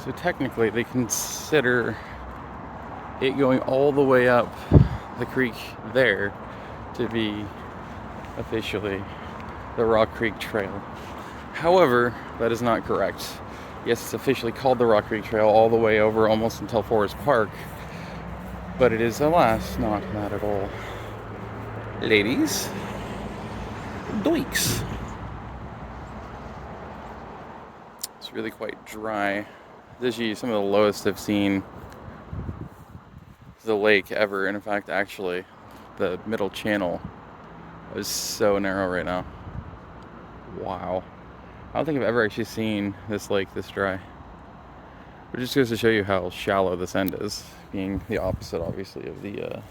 So technically they consider it going all the way up the creek there to be officially the Rock Creek Trail. However, that is not correct. Yes, it's officially called the Rock Creek Trail all the way over almost until Forest Park, but it is, alas, not that at all. Ladies, doinks. It's really quite dry. This is some of the lowest I've seen the lake ever. And in fact, actually, the middle channel is so narrow right now. Wow. I don't think I've ever actually seen this lake this dry. But it just goes to show you how shallow this end is, being the opposite, obviously, of the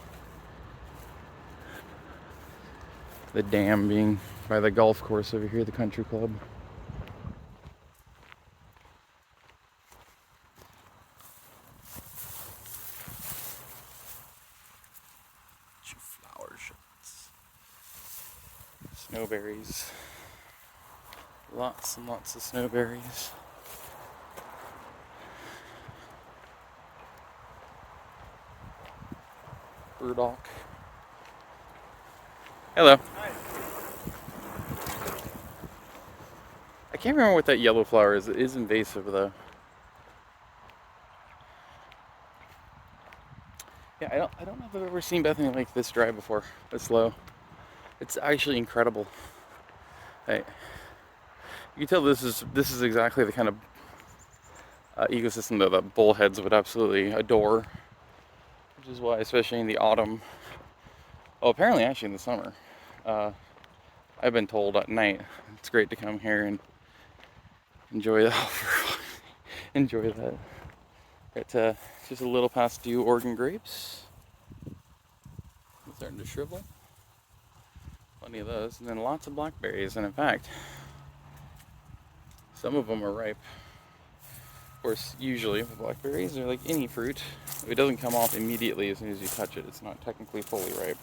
dam being by the golf course over here, the country club. Flower shots. Snowberries. Lots and lots of snowberries. Burdock. Hello. Hi. I can't remember what that yellow flower is. It is invasive though. Yeah, I don't know if I've ever seen Bethany Lake this dry before, this low. It's actually incredible. You can tell this is exactly the kind of ecosystem that bullheads would absolutely adore, which is why, especially in the autumn, well, apparently actually in the summer, I've been told at night it's great to come here and enjoy that. Enjoy that. Got just a little past due Oregon grapes. It's starting to shrivel. Plenty of those, and then lots of blackberries. And in fact, some of them are ripe. Of course, usually with blackberries, they're like any fruit. It doesn't come off immediately as soon as you touch it. It's not technically fully ripe.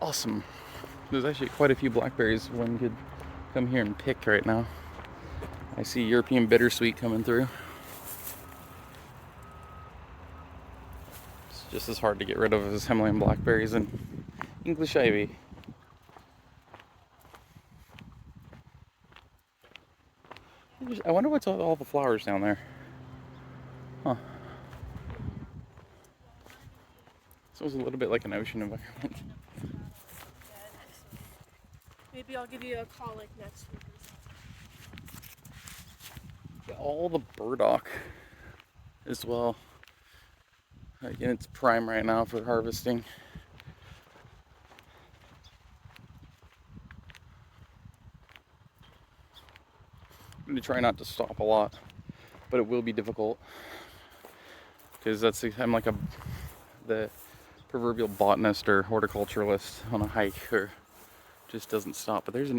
Awesome. There's actually quite a few blackberries one could come here and pick right now. I see European bittersweet coming through. It's just as hard to get rid of as Himalayan blackberries and English ivy. I wonder what's all the flowers down there. Huh. So it's a little bit like an ocean environment. Maybe I'll give you a call like next week. All the burdock as well. Again, it's prime right now for harvesting. I'm going to try not to stop a lot, but it will be difficult because I'm like the proverbial botanist or horticulturalist on a hike, or just doesn't stop. But there's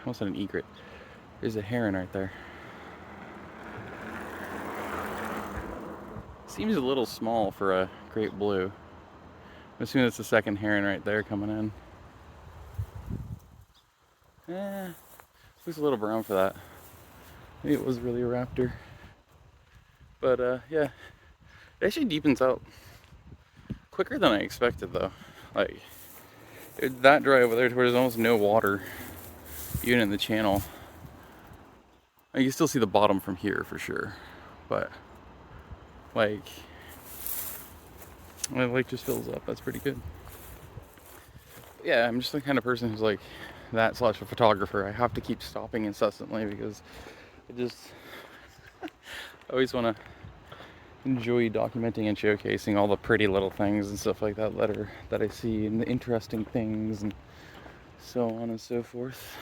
what's that, an egret? There's a heron right there. Seems a little small for a great blue. I'm assuming it's the second heron right there coming in. Looks a little brown for that. Maybe it was really a raptor. But yeah, it actually deepens out quicker than I expected though. Like, it's that dry over there to where there's almost no water even in the channel. You can still see the bottom from here for sure, but like, the lake just fills up. That's pretty good. But yeah, I'm just the kind of person who's like that / a photographer. I have to keep stopping incessantly because I always want to enjoy documenting and showcasing all the pretty little things and stuff like that that I see, and the interesting things and so on and so forth.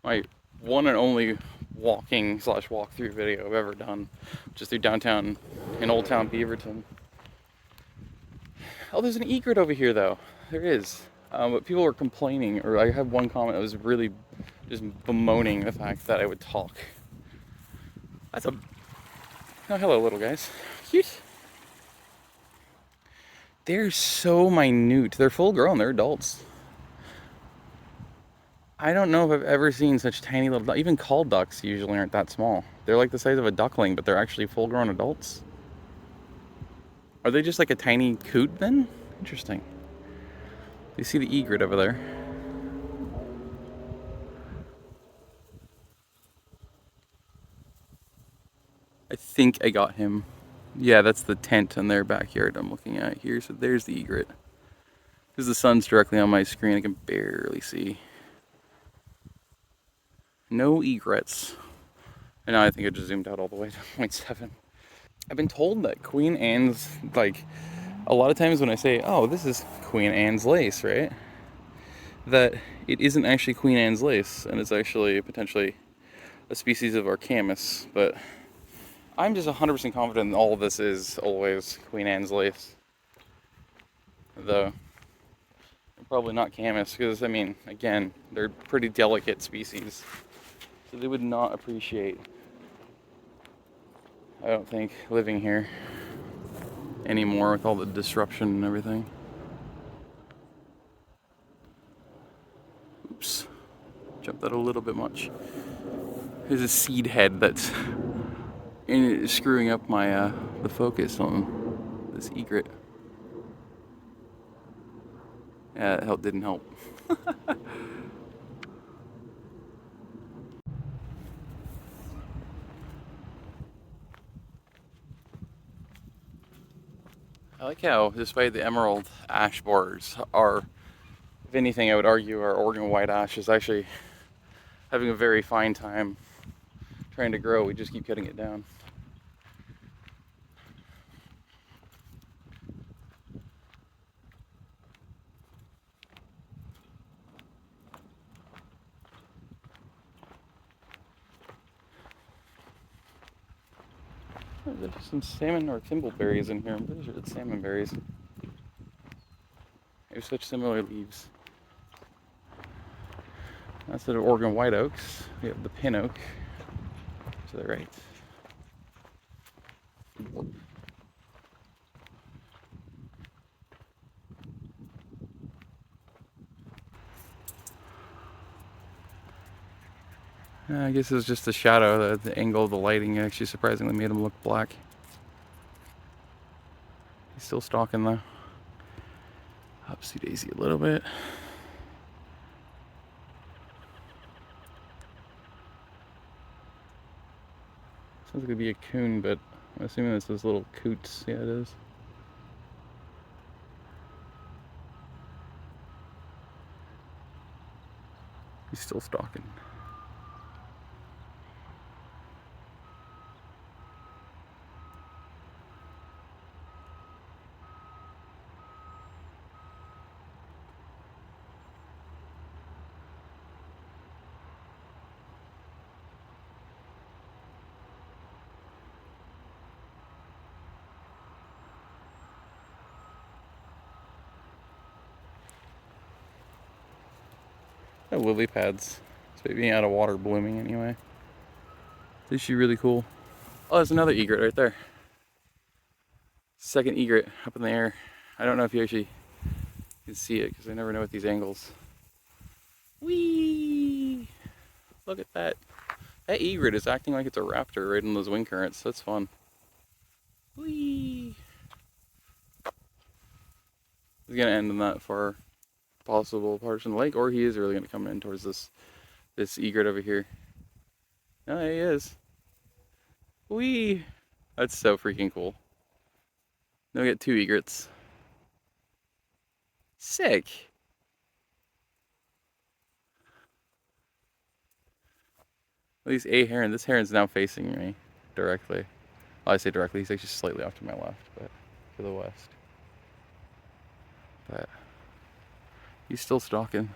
My one and only walking / walkthrough video I've ever done, just through downtown in Old Town Beaverton. Oh, there's an egret over here though. There is. But people were complaining, or I had one comment that was really just bemoaning the fact that I would talk. Oh, hello little guys. Cute. They're so minute. They're full grown, they're adults. I don't know if I've ever seen such tiny little, even call ducks usually aren't that small. They're like the size of a duckling, but they're actually full-grown adults. Are they just like a tiny coot then? Interesting. You see the egret over there. I think I got him. Yeah, that's the tent in their backyard I'm looking at here. So there's the egret. Because the sun's directly on my screen, I can barely see. No egrets. And now I think I just zoomed out all the way to 0.7. I've been told that Queen Anne's, like, a lot of times when I say, oh, this is Queen Anne's lace, right? That it isn't actually Queen Anne's lace, and it's actually potentially a species of Arcamus, but I'm just 100% confident all of this is always Queen Anne's lace. Though, probably not Camus, because, I mean, again, they're pretty delicate species. So they would not appreciate, I don't think, living here anymore with all the disruption and everything. Oops. Jumped that a little bit much. There's a seed head that's screwing up my the focus on this egret. Yeah, it didn't help. I like how, despite the emerald ash borers are, if anything, I would argue our Oregon white ash is actually having a very fine time trying to grow. We just keep cutting it down. There's some salmon or thimbleberries in here. I'm pretty sure it's salmon berries. They have such similar leaves. That's the Oregon white oaks. We have the pin oak to the right. I guess it was just the shadow, the angle of the lighting actually surprisingly made him look black. He's still stalking though. Upsy daisy a little bit. Sounds like it'd be a coon, but I'm assuming it's those little coots. Yeah, it is. He's still stalking. Oh, lily pads. It's being out of water blooming anyway. Is she really cool? Oh, there's another egret right there. Second egret up in the air. I don't know if you actually can see it because I never know at these angles. Whee! Look at that. That egret is acting like it's a raptor right in those wind currents. That's fun. Whee! He's gonna end in that far possible portion of the lake, or he is really gonna come in towards this egret over here. Oh, there he is. Whee! That's so freaking cool. Now we get two egrets. Sick. At least a heron. This heron's now facing me directly. Well, I say directly. He's actually slightly off to my left, but to the west. But he's still stalking.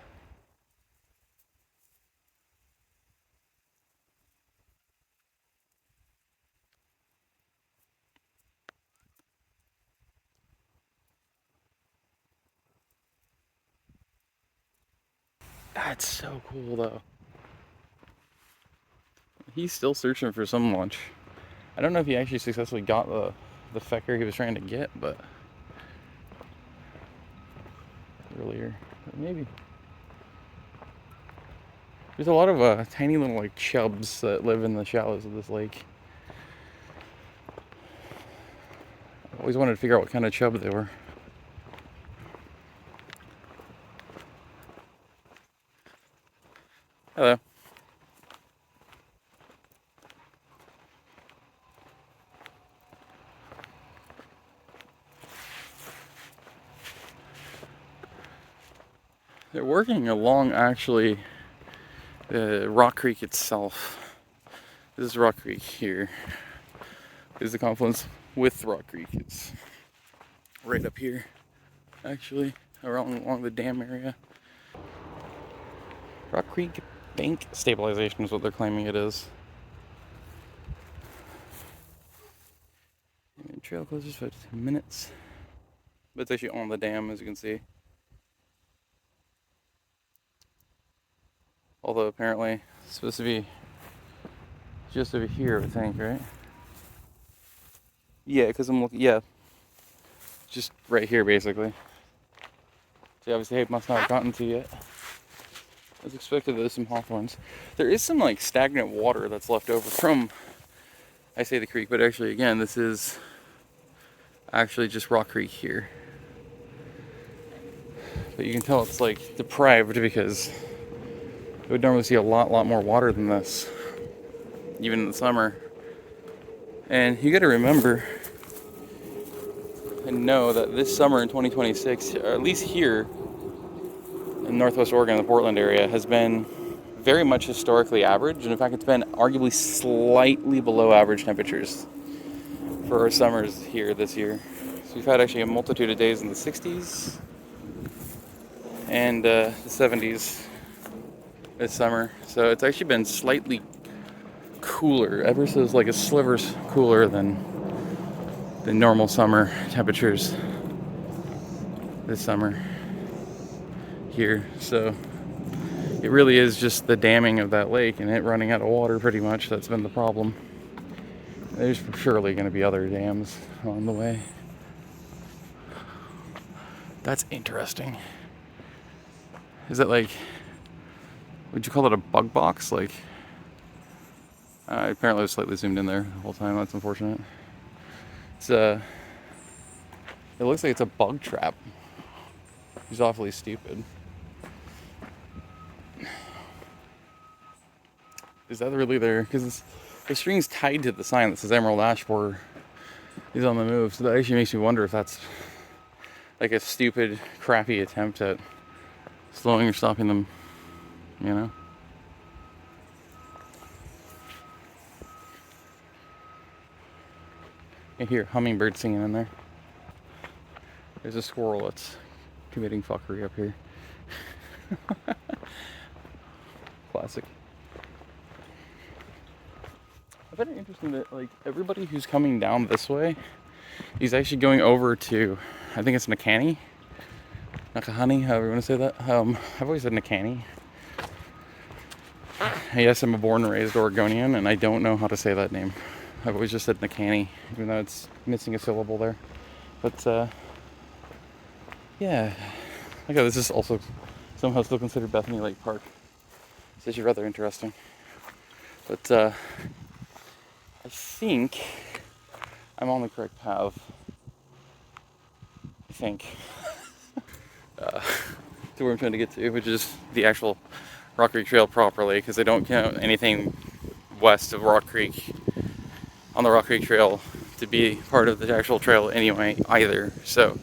That's so cool, though. He's still searching for some lunch. I don't know if he actually successfully got the fecker he was trying to get, but earlier, but maybe. There's a lot of tiny little like chubs that live in the shallows of this lake. I always wanted to figure out what kind of chub they were. Hello. They're working along actually the Rock Creek itself. This is Rock Creek here. This is the confluence with Rock Creek. It's right up here, actually, along the dam area. Rock Creek bank stabilization is what they're claiming it is. And trail closes for 10 minutes. But it's actually on the dam, as you can see. Although apparently it's supposed to be just over here, I think, right? Yeah, because I'm looking, yeah. Just right here, basically. So obviously it must not have gotten to yet. As expected, there's some hawthorns. There is some like stagnant water that's left over from, I say the creek, but actually again, this is actually just Rock Creek here. But you can tell it's like deprived because you would normally see a lot more water than this, even in the summer. And you gotta remember and know that this summer in 2026, or at least here in Northwest Oregon, the Portland area, has been very much historically average. And in fact, it's been arguably slightly below average temperatures for our summers here this year. So we've had actually a multitude of days in the 60s and the 70s this summer. So it's actually been slightly cooler, ever so like a sliver's cooler than the normal summer temperatures this summer here. So it really is just the damming of that lake and it running out of water pretty much that's been the problem. There's surely going to be other dams on the way. That's interesting. Is it like, would you call it a bug box? Like, apparently I was slightly zoomed in there the whole time. That's unfortunate. It's it looks like it's a bug trap. It's awfully stupid. Is that really there? Because the string's tied to the sign that says Emerald Ash Borer is on the move. So that actually makes me wonder if that's like a stupid, crappy attempt at slowing or stopping them, you know? You hear hummingbird singing in there. There's a squirrel that's committing fuckery up here. Classic. I find it interesting that like everybody who's coming down this way is actually going over to, I think it's Nakani, however you want to say that. I've always said Nakani. Yes, I'm a born and raised Oregonian, and I don't know how to say that name. I've always just said Nakani, even though it's missing a syllable there. But yeah, okay, this is also somehow still considered Bethany Lake Park. It's actually rather interesting. But I think I'm on the correct path. I think. To where I'm trying to get to, which is the actual Rock Creek Trail properly, because I don't count anything west of Rock Creek on the Rock Creek Trail to be part of the actual trail anyway either. So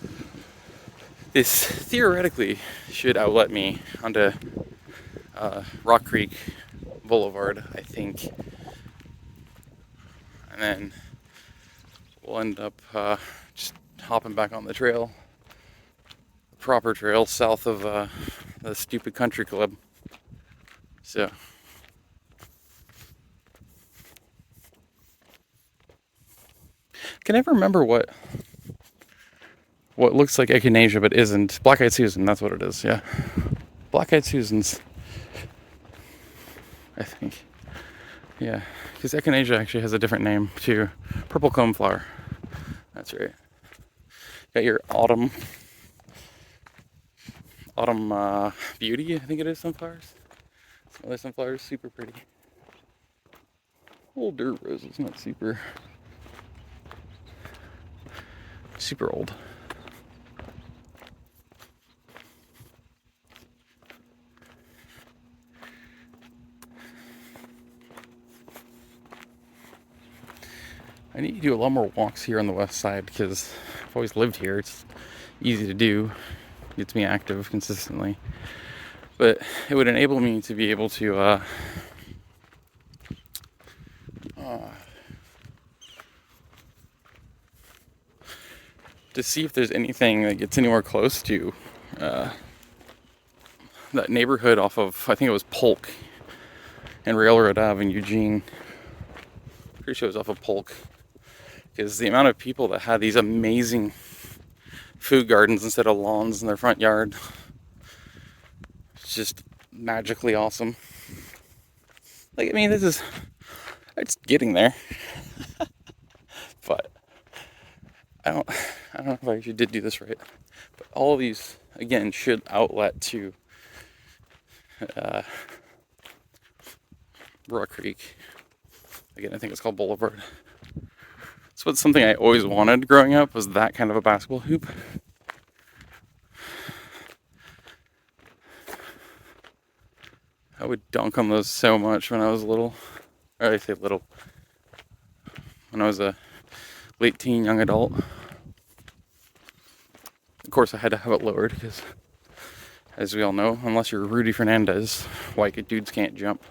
this theoretically should outlet me onto Rock Creek Boulevard, I think, and then we'll end up just hopping back on the trail, the proper trail south of the stupid country club. So I can never remember what looks like echinacea but isn't. Black-eyed Susan, that's what it is, yeah. Black-eyed Susans, I think. Yeah, because echinacea actually has a different name too. Purple coneflower. That's right. Got your autumn beauty, I think it is, sunflowers. Other sunflowers, super pretty. Old dirt roses, not super old. I need to do a lot more walks here on the west side because I've always lived here. It's easy to do, gets me active consistently. But it would enable me to be able to see if there's anything that gets anywhere close to that neighborhood off of, I think it was Polk and Railroad Ave in Eugene. Pretty sure it was off of Polk. Because the amount of people that had these amazing food gardens instead of lawns in their front yard, it's just magically awesome. Like, I mean, it's getting there. But I don't know if I actually did do this right. But all of these, again, should outlet to Rock Creek. Again, I think it's called Boulevard. So it's something I always wanted growing up, was that kind of a basketball hoop. I would dunk on those so much when I was little. Or I say little. When I was a late teen, young adult. Of course, I had to have it lowered because, as we all know, unless you're Rudy Fernandez, white dudes can't jump.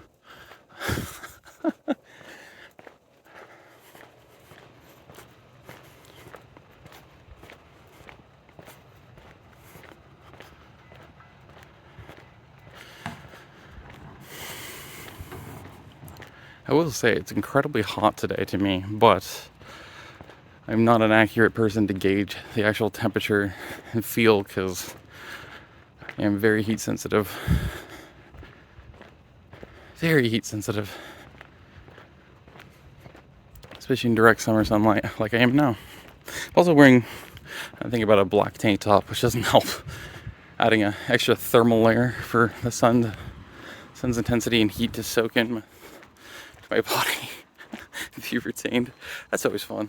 I will say it's incredibly hot today to me, but I'm not an accurate person to gauge the actual temperature and feel because I am very heat sensitive. Very heat sensitive. Especially in direct summer sunlight like I am now. I'm also wearing, I think, about a black tank top, which doesn't help. Adding an extra thermal layer for the sun's intensity and heat to soak in my body and be retained. That's always fun.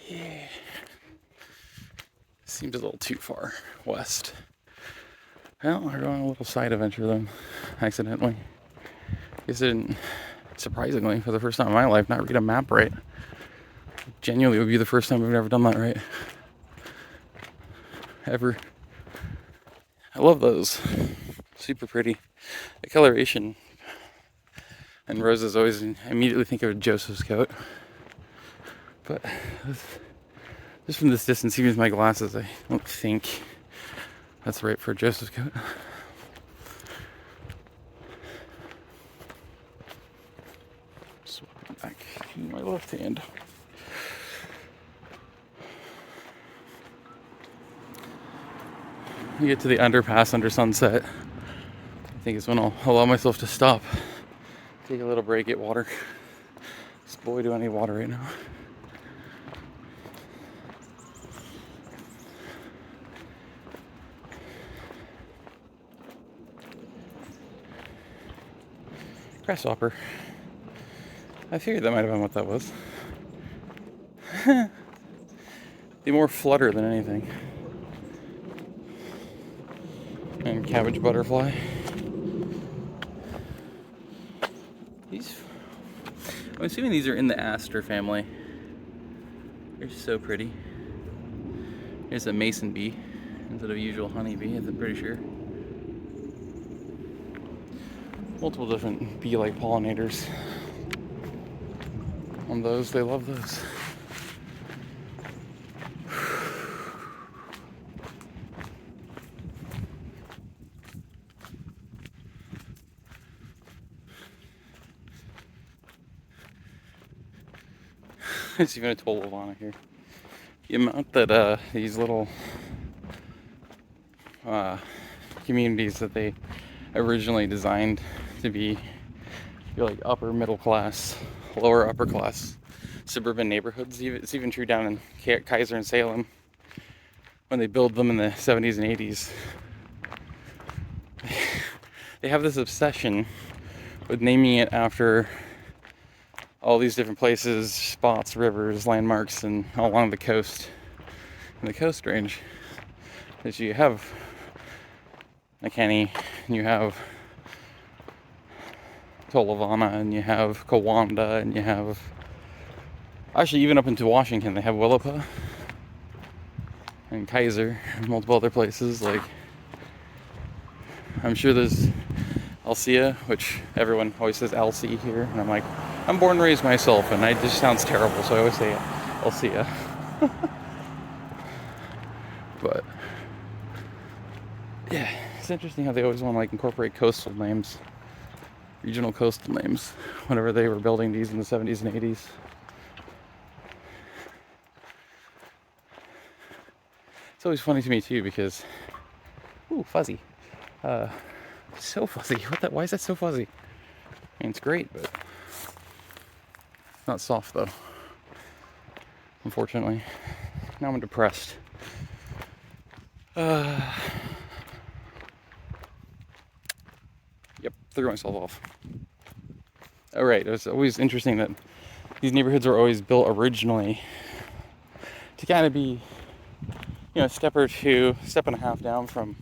Yeah. Seems a little too far west. Well, we're going on a little side adventure though, accidentally. Guess I didn't, surprisingly, for the first time in my life, not read a map right. Genuinely, it would be the first time we've ever done that right. Ever. I love those. Super pretty. The coloration and roses always immediately think of Joseph's coat. But just from this distance, even with my glasses, I don't think that's right for Joseph's coat. Swapping back to my left hand. We get to the underpass under Sunset. I think it's when I'll allow myself to stop, take a little break, get water. Boy, do I need water right now. Grasshopper. I figured that might have been what that was. They more flutter than anything. And cabbage butterfly. I'm assuming these are in the aster family. They're so pretty. Here's a mason bee instead of a usual honeybee, I'm pretty sure. Multiple different bee-like pollinators. On those, they love those. There's even a total Levana here. The amount that these little communities that they originally designed to be like upper middle class, lower upper class suburban neighborhoods. It's even true down in Kaiser and Salem when they build them in the 70s and 80s. They have this obsession with naming it after all these different places, spots, rivers, landmarks, and all along the coast and the Coast Range. That you have McKinney, and you have Tolovana, and you have Kawanda, and you have actually even up into Washington they have Willapa and Kaiser and multiple other places. Like, I'm sure there's Alcea, which everyone always says Alcea here, and I'm like, I'm born and raised myself, and it just sounds terrible, so I always say Alcea. But yeah, it's interesting how they always want to like incorporate coastal names, regional coastal names, whenever they were building these in the 70s and 80s. It's always funny to me too because, ooh, fuzzy. So fuzzy. Why is that so fuzzy? I mean, it's great, but not soft though. Unfortunately. Now I'm depressed. Yep, threw myself off. Alright, it was always interesting that these neighborhoods were always built originally to kind of be, you know, a step or two, step and a half down from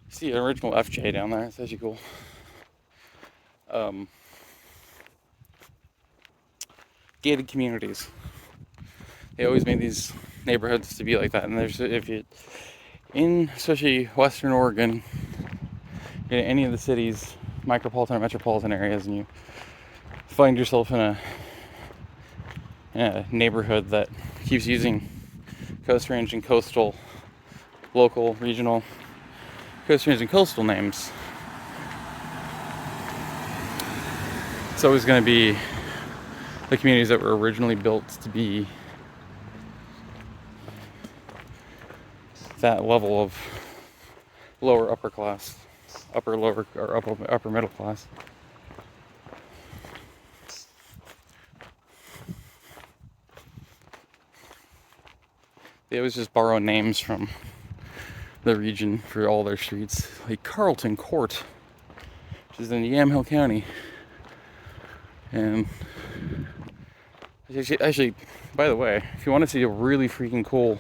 see an original FJ down there. It's actually cool. Gated communities. They always made these neighborhoods to be like that. And there's, if you in especially Western Oregon, in any of the cities, micropolitan or metropolitan areas, and you find yourself in a neighborhood that keeps using Coast Range and coastal, local, regional, Coast Range and coastal names, it's always going to be the communities that were originally built to be that level of lower upper class, upper lower or upper middle class. They always just borrow names from the region for all their streets, like Carlton Court, which is in Yamhill County. And actually, by the way, if you want to see a really freaking cool,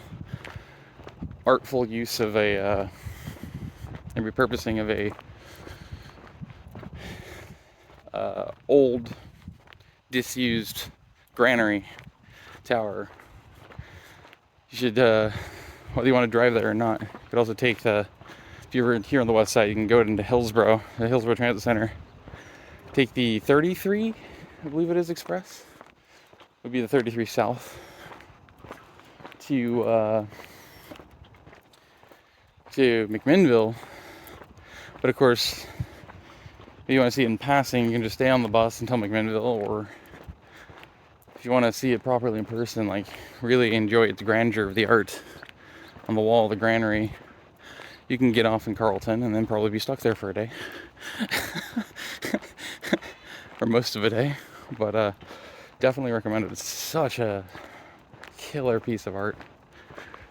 artful use of and repurposing of a old, disused granary tower, you should, whether you want to drive there or not, you could also take if you're here on the west side, you can go into Hillsboro, the Hillsboro Transit Center, take the 33, I believe it is, express, would be the 33 south, to McMinnville. But of course, if you want to see it in passing, you can just stay on the bus until McMinnville, or if you want to see it properly in person, like really enjoy its grandeur of the art on the wall of the granary, you can get off in Carlton and then probably be stuck there for a day. Or most of a day. But definitely recommend it. It's such a killer piece of art.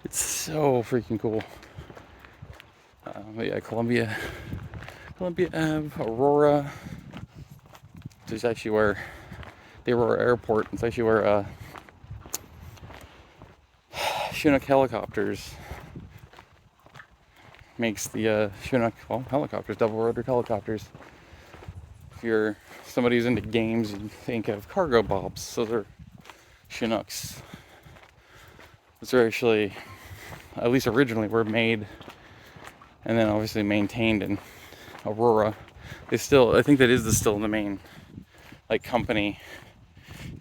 It's so freaking cool. But yeah, Columbia Ave, Aurora. Which is actually where the Aurora Airport. It's actually where Chinook helicopters makes the Chinook, well, helicopters, double-rotor helicopters. If you're somebody who's into games, you think of cargo bobs. Those are Chinooks. Those are actually, at least originally, were made and then obviously maintained in Aurora. I think that is still the main, like, company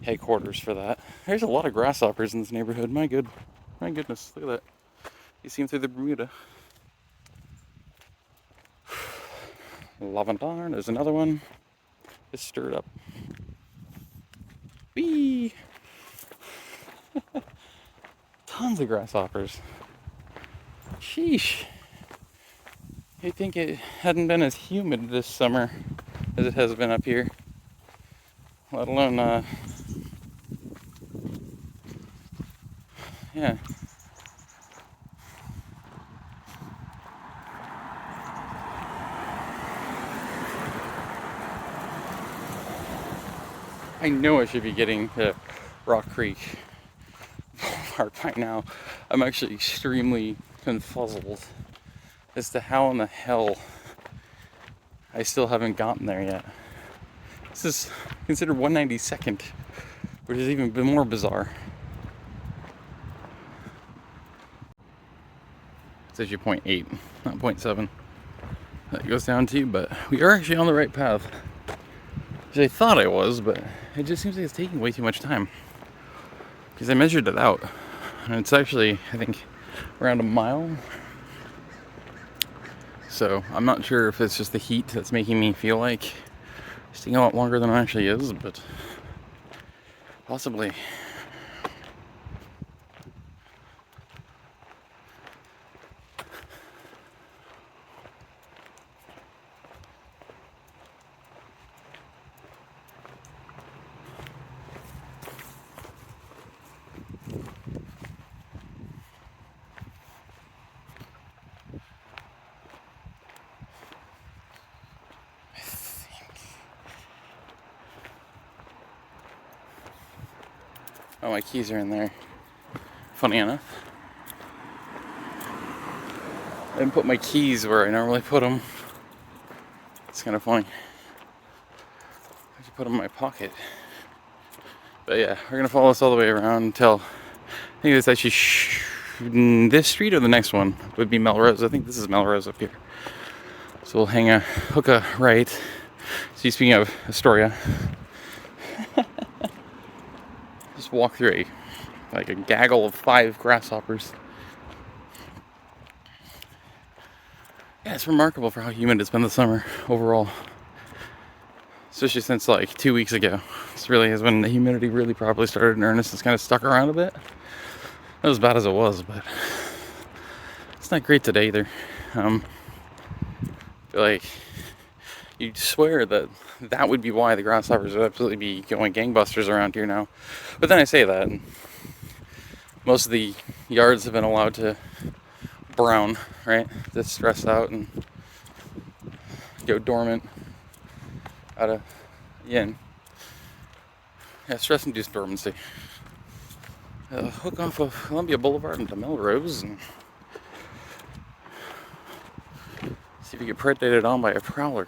headquarters for that. There's a lot of grasshoppers in this neighborhood. My goodness, look at that. You see them through the Bermuda. Lavendar, there's another one. Just stirred up. Whee! Tons of grasshoppers. Sheesh. You'd think it hadn't been as humid this summer as it has been up here. Let alone, yeah. I know I should be getting to Rock Creek Park by now. I'm actually extremely confuzzled as to how in the hell I still haven't gotten there yet. This is considered 192nd, which is even more bizarre. It's actually 0.8, not 0.7. That goes down to, but we are actually on the right path. Which I thought I was, but it just seems like it's taking way too much time. Because I measured it out, and it's actually, I think, around a mile. So I'm not sure if it's just the heat that's making me feel like it's taking a lot longer than it actually is, but possibly. Oh, my keys are in there. Funny enough. I didn't put my keys where I normally put them. It's kind of funny. I should put them in my pocket. But yeah, we're gonna follow this all the way around until I think it's actually this street or the next one would be Melrose. I think this is Melrose up here. So we'll hook a right. See, speaking of Astoria, just walk through like a gaggle of 5 grasshoppers. Yeah, it's remarkable for how humid it's been this summer overall. Especially since like 2 weeks ago. This really is when the humidity really probably started in earnest. It's kind of stuck around a bit. Not as bad as it was, but it's not great today either. Like, you'd swear that would be why the grasshoppers would absolutely be going gangbusters around here now. But then I say that, and most of the yards have been allowed to brown, right? Just stress out and go dormant. Stress-induced dormancy. Hook off of Columbia Boulevard into Melrose and see if you get predated on by a prowler.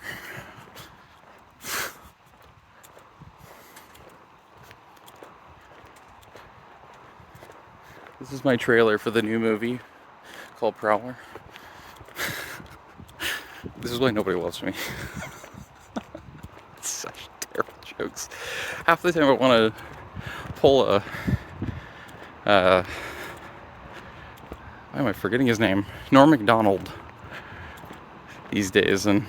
This is my trailer for the new movie called Prowler. This is why nobody loves me. Such terrible jokes. Half the time I want to pull a why am I forgetting his name? Norm Macdonald these days, and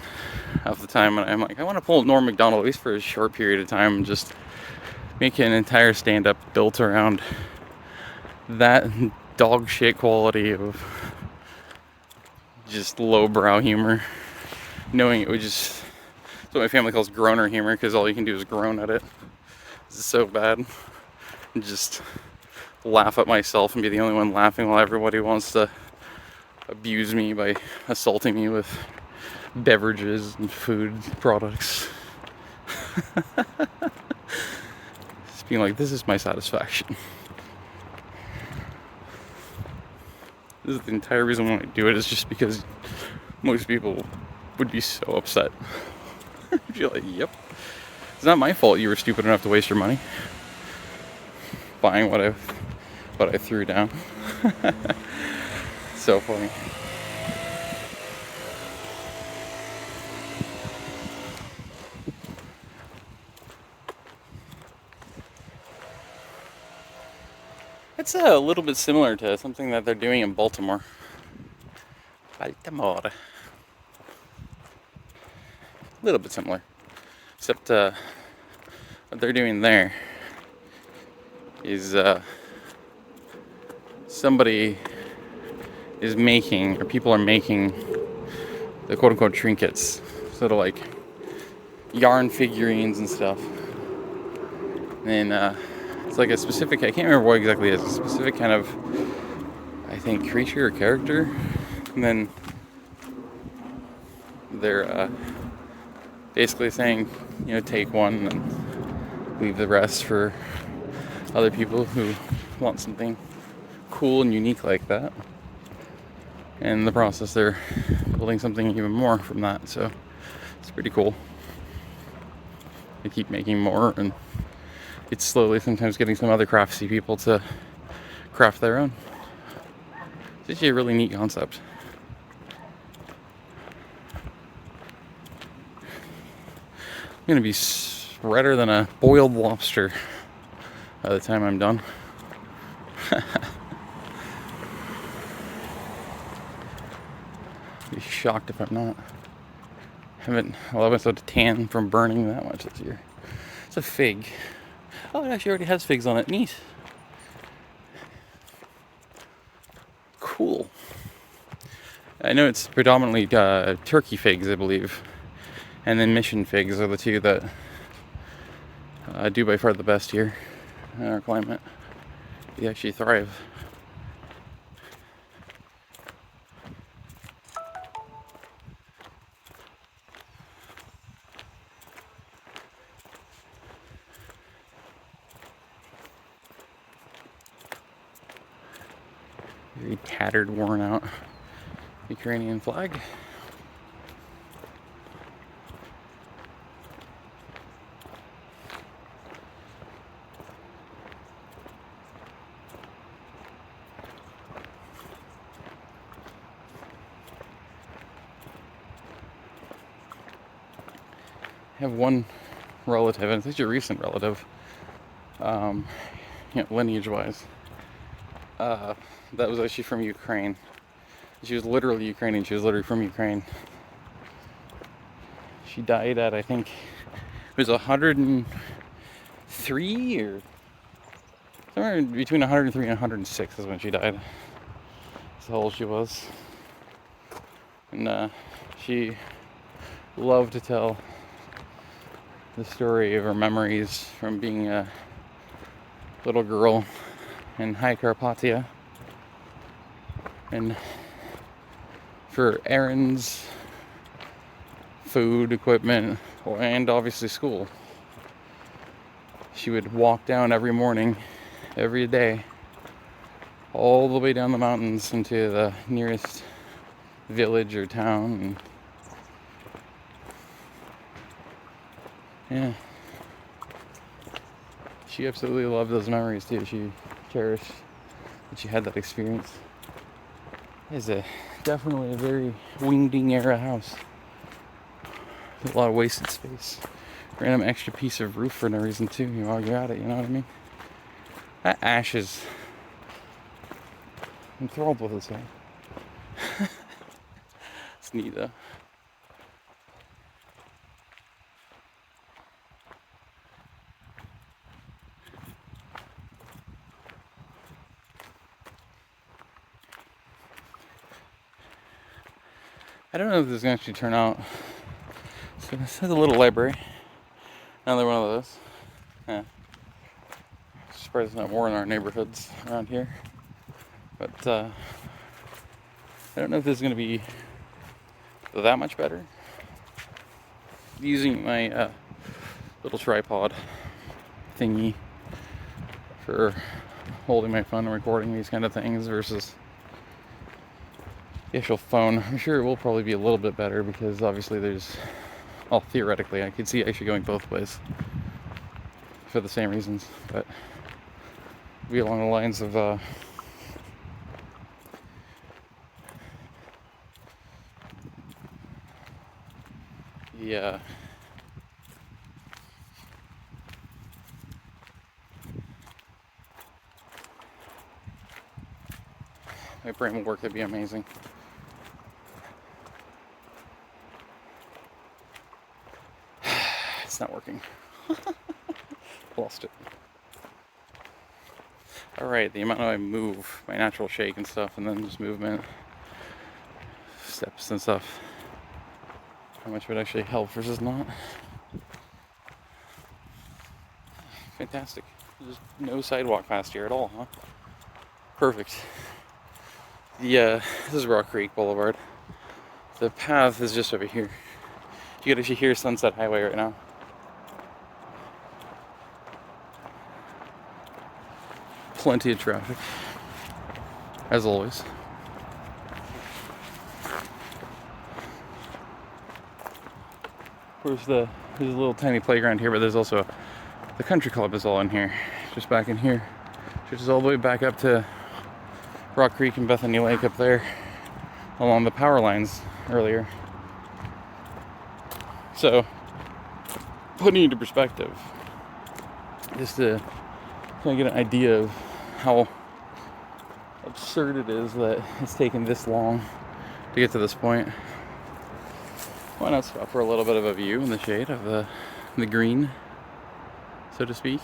half the time I'm like, I want to pull Norm Macdonald at least for a short period of time and just make an entire stand-up built around that dog shit quality of just lowbrow humor, knowing it would just, it's what my family calls groaner humor, because all you can do is groan at it. It's so bad. And just laugh at myself and be the only one laughing while everybody wants to abuse me by assaulting me with beverages and food products. Just being like, this is my satisfaction. This is the entire reason why I do it, is just because most people would be so upset. You're like, yep. It's not my fault you were stupid enough to waste your money buying what I threw down. So funny. It's a little bit similar to something that they're doing in Baltimore. A little bit similar. Except what they're doing there is somebody is making, or people are making, the quote-unquote trinkets, sort of like yarn figurines and stuff. And it's like a specific, I can't remember what exactly it is, a specific kind of, I think, creature or character. And then they're basically saying, you know, take one and leave the rest for other people who want something cool and unique like that. And in the process, they're building something even more from that. So it's pretty cool. They keep making more, and it's slowly sometimes getting some other craftsy people to craft their own. It's actually a really neat concept. I'm gonna be redder than a boiled lobster by the time I'm done. Be shocked if I'm not. Well, I was so tan from burning that much this year. It's a fig. Oh, it actually already has figs on it. Neat. Cool. I know it's predominantly turkey figs, I believe. And then mission figs are the two that do by far the best here in our climate. They actually thrive. Very tattered, worn out Ukrainian flag. I have one relative, and it's actually a recent relative, lineage-wise, that was actually from Ukraine. She was literally Ukrainian. She was literally from Ukraine. She died at, I think, it was 103 or somewhere between 103 and 106 is when she died. That's how old she was. And she loved to tell the story of her memories from being a little girl in High Carpathia, and for errands, food, equipment, and obviously school, she would walk down every morning, every day, all the way down the mountains into the nearest village or town. And yeah, she absolutely loved those memories too. She cherished that she had that experience. It's definitely a very wingding era house. A lot of wasted space. Random extra piece of roof for no reason too. While you're at it, you know what I mean? That ash is enthralled with this thing. It's neat though. I don't know if this is going to actually turn out. So this is a little library. Another one of those. Yeah. Surprised there's not more in our neighborhoods around here. But I don't know if this is going to be that much better. Using my little tripod thingy for holding my phone and recording these kind of things versus the actual phone. I'm sure it will probably be a little bit better because obviously there's, well, theoretically I could see it actually going both ways for the same reasons, but be along the lines of my brain will work, that'd be amazing. It's not working. Lost it. Alright, the amount I move, my natural shake and stuff, and then just movement. steps and stuff. How much would actually help versus not. Fantastic. There's no sidewalk past here at all, huh? Perfect. This is Rock Creek Boulevard. The path is just over here. You can actually hear Sunset Highway right now. Plenty of traffic, as always. There's a little tiny playground here, but there's also the country club is all in here, just back in here, which is all the way back up to Rock Creek and Bethany Lake up there, along the power lines earlier. So, putting it into perspective, just to kind of get an idea of how absurd it is that it's taken this long to get to this point. Why not stop for a little bit of a view in the shade of the green, so to speak.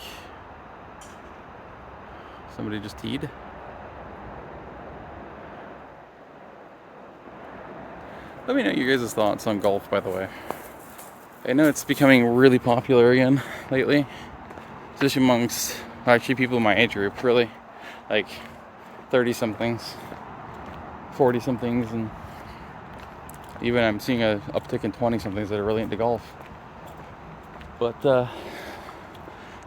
Somebody just teed. Let me know your guys' thoughts on golf, by the way. I know it's becoming really popular again lately, especially amongst actually people in my age group, really, like 30-somethings, 40-somethings, and even I'm seeing a uptick in 20-somethings that are really into golf. But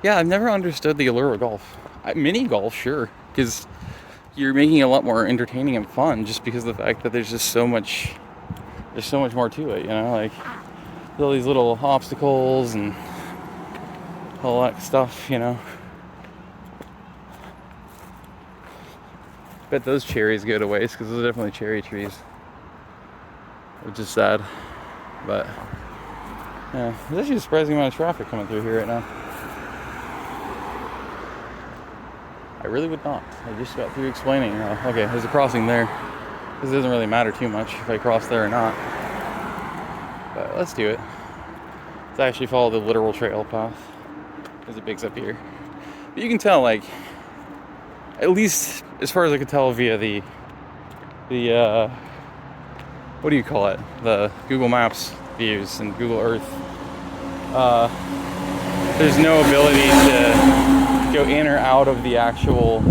yeah, I've never understood the allure of golf. Mini golf, sure, because you're making it a lot more entertaining and fun, just because of the fact that there's just so much more to it, you know, like all these little obstacles and all that stuff, you know. Bet those cherries go to waste, because those are definitely cherry trees, which is sad. But yeah, there's actually a surprising amount of traffic coming through here right now. I really would not. I just got through explaining, okay, there's a crossing there, because it doesn't really matter too much if I cross there or not. But let's do it. Let's actually follow the literal trail path as it bigs up here. But you can tell, like, at least as far as I could tell via the what do you call it? The Google Maps views and Google Earth. There's no ability to go in or out of the actual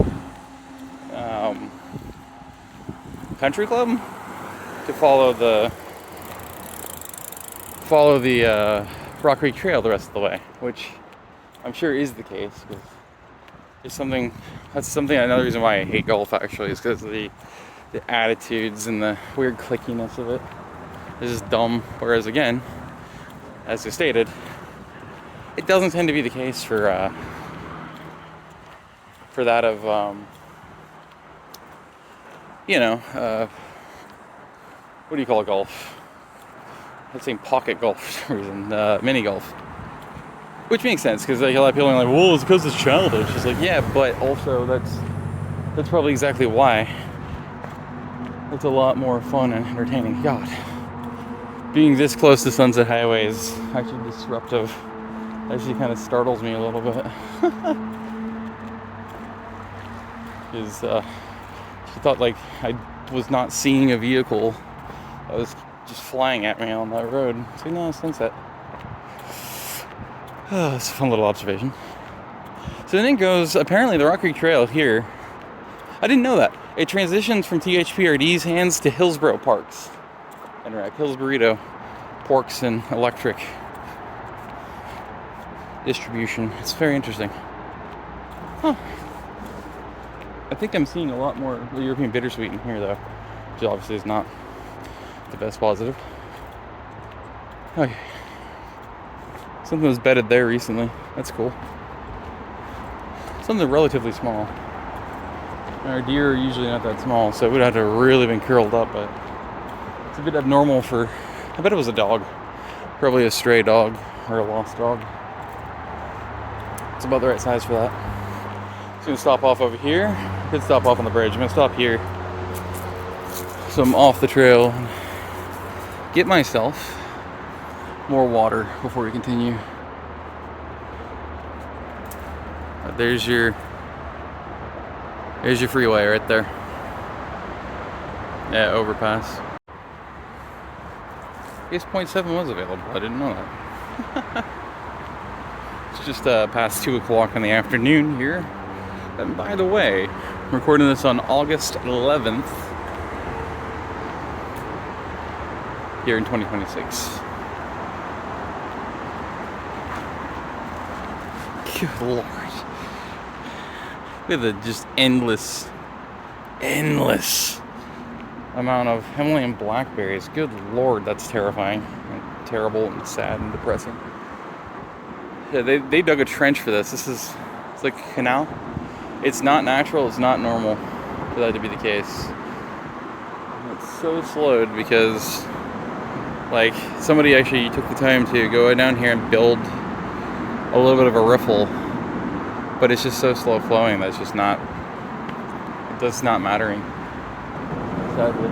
country club to follow the Rock Creek Trail the rest of the way, which I'm sure is the case, because another reason why I hate golf actually is because of the attitudes and the weird clickiness of it. It's just dumb. Whereas again, as you stated, it doesn't tend to be the case for that of what do you call golf? Let's say pocket golf for some reason, mini golf. Which makes sense, because like a lot of people are like, well, it's because it's childish. It's like, yeah, but also that's probably exactly why. It's a lot more fun and entertaining. God, being this close to Sunset Highway is actually disruptive. Actually kind of startles me a little bit. Because she thought like I was not seeing a vehicle. I was just flying at me on that road. So no, Sunset. It's a fun little observation. So then it goes, apparently the Rock Creek Trail here, I didn't know that. It transitions from THPRD's hands to Hillsboro Parks. And Hillsboro Porks and electric distribution. It's very interesting. Huh. I think I'm seeing a lot more European bittersweet in here though, which obviously is not the best positive. Okay. Something was bedded there recently. That's cool. Something relatively small. Our deer are usually not that small, so it would have to really been curled up, but it's a bit abnormal for, I bet it was a dog. Probably a stray dog or a lost dog. It's about the right size for that. Just gonna stop off over here. Could stop off on the bridge. I'm gonna stop here. So I'm off the trail. Get myself more water before we continue. There's your freeway right there. Yeah, overpass. guess 0.7 was available. I didn't know that. It's just past 2 o'clock in the afternoon here. And by the way, I'm recording this on August 11th here in 2026. Good Lord. Look at the just endless amount of Himalayan blackberries. Good Lord, that's terrifying. And terrible and sad and depressing. Yeah, they dug a trench for this. It's like a canal. It's not natural, it's not normal for that to be the case. And it's so slowed because like somebody actually took the time to go down here and build a little bit of a riffle, but it's just so slow flowing that it's just not, it's not mattering, sadly.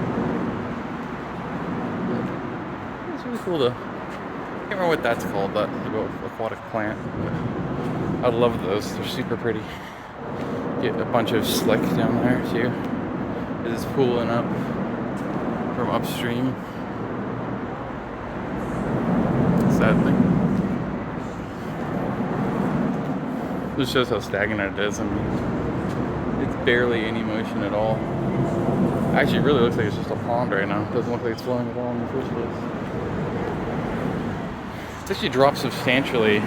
It's really cool to, I can't remember what that's called, that aquatic plant. I love those, they're super pretty. Get a bunch of slick down there too. It is pooling up from upstream, sadly. This shows how stagnant it is. I mean, it's barely any motion at all. Actually, it really looks like it's just a pond right now. It doesn't look like it's flowing at all in the first place. It's actually dropped substantially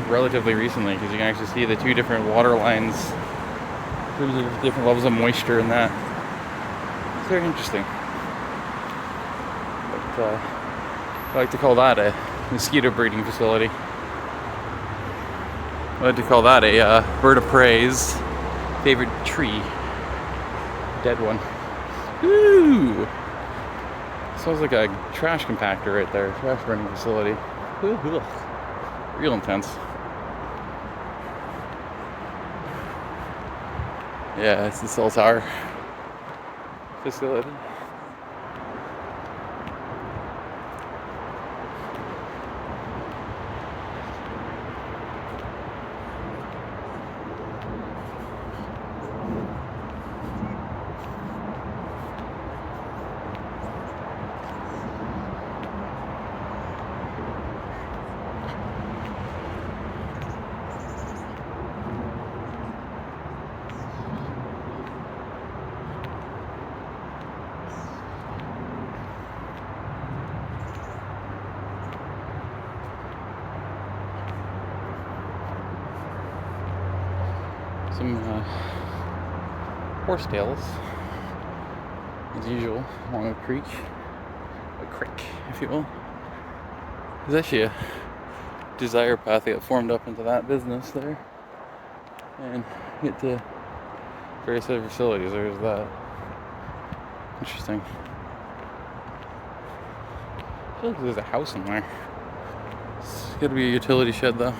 relatively recently because you can actually see the two different water lines in terms of different levels of moisture in that. It's very interesting. But, I like to call that a mosquito breeding facility. I like to call that a bird of prey's favorite tree. Dead one. Woo! Sounds like a trash compactor right there. Trash burning facility. Ooh, real intense. Yeah, it's the cell tower facility. Some horsetails, as usual, along a creek, if you will. There's actually a desire path that got formed up into that business there, and get to various other facilities. There's that. Interesting. I feel like there's a house in there. It's gotta be a utility shed though.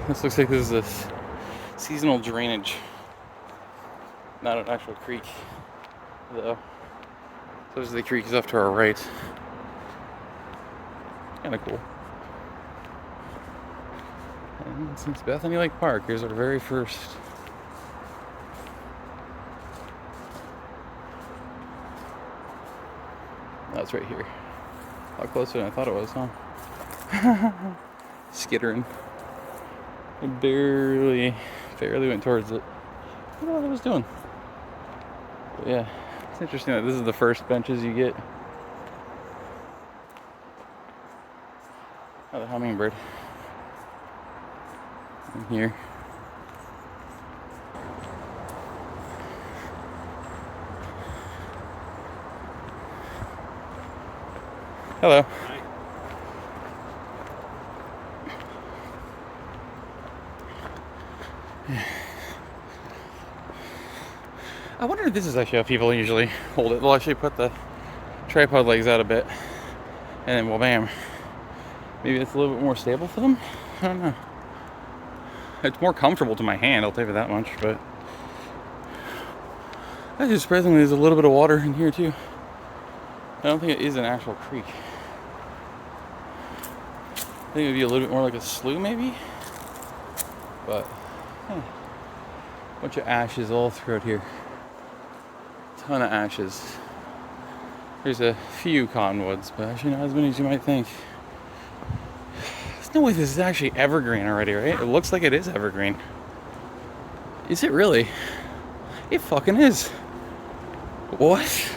This looks like this is a seasonal drainage, not an actual creek though. So the creek is off to our right. Kind of cool. And since Bethany Lake Park, here's our very first. That's right here. A lot closer than I thought it was, huh? Skittering. I barely went towards it. I don't know what I was doing. But yeah, it's interesting that this is the first benches you get. Oh, the hummingbird. In here. Hello. Hi. I wonder if this is actually how people usually hold it. They'll actually put the tripod legs out a bit, and then, well, bam. Maybe it's a little bit more stable for them? I don't know. It's more comfortable to my hand, I'll tell you that much, but actually, surprisingly, there's a little bit of water in here, too. I don't think it is an actual creek. I think it would be a little bit more like a slough, maybe? But, bunch of ashes all throughout here. Ton of ashes. There's a few cottonwoods, but actually not as many as you might think. There's no way this is actually evergreen already, right? It looks like it is evergreen. Is it really? It fucking is. What?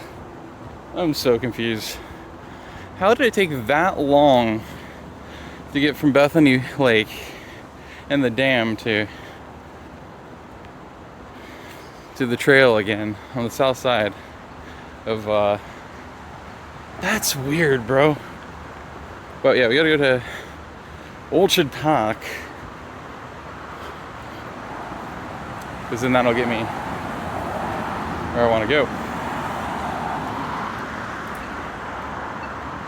I'm so confused. How did it take that long to get from Bethany Lake and the dam to the trail again on the south side of that's weird, bro. But yeah, we gotta go to Orchard Park, because then that'll get me where I want to go.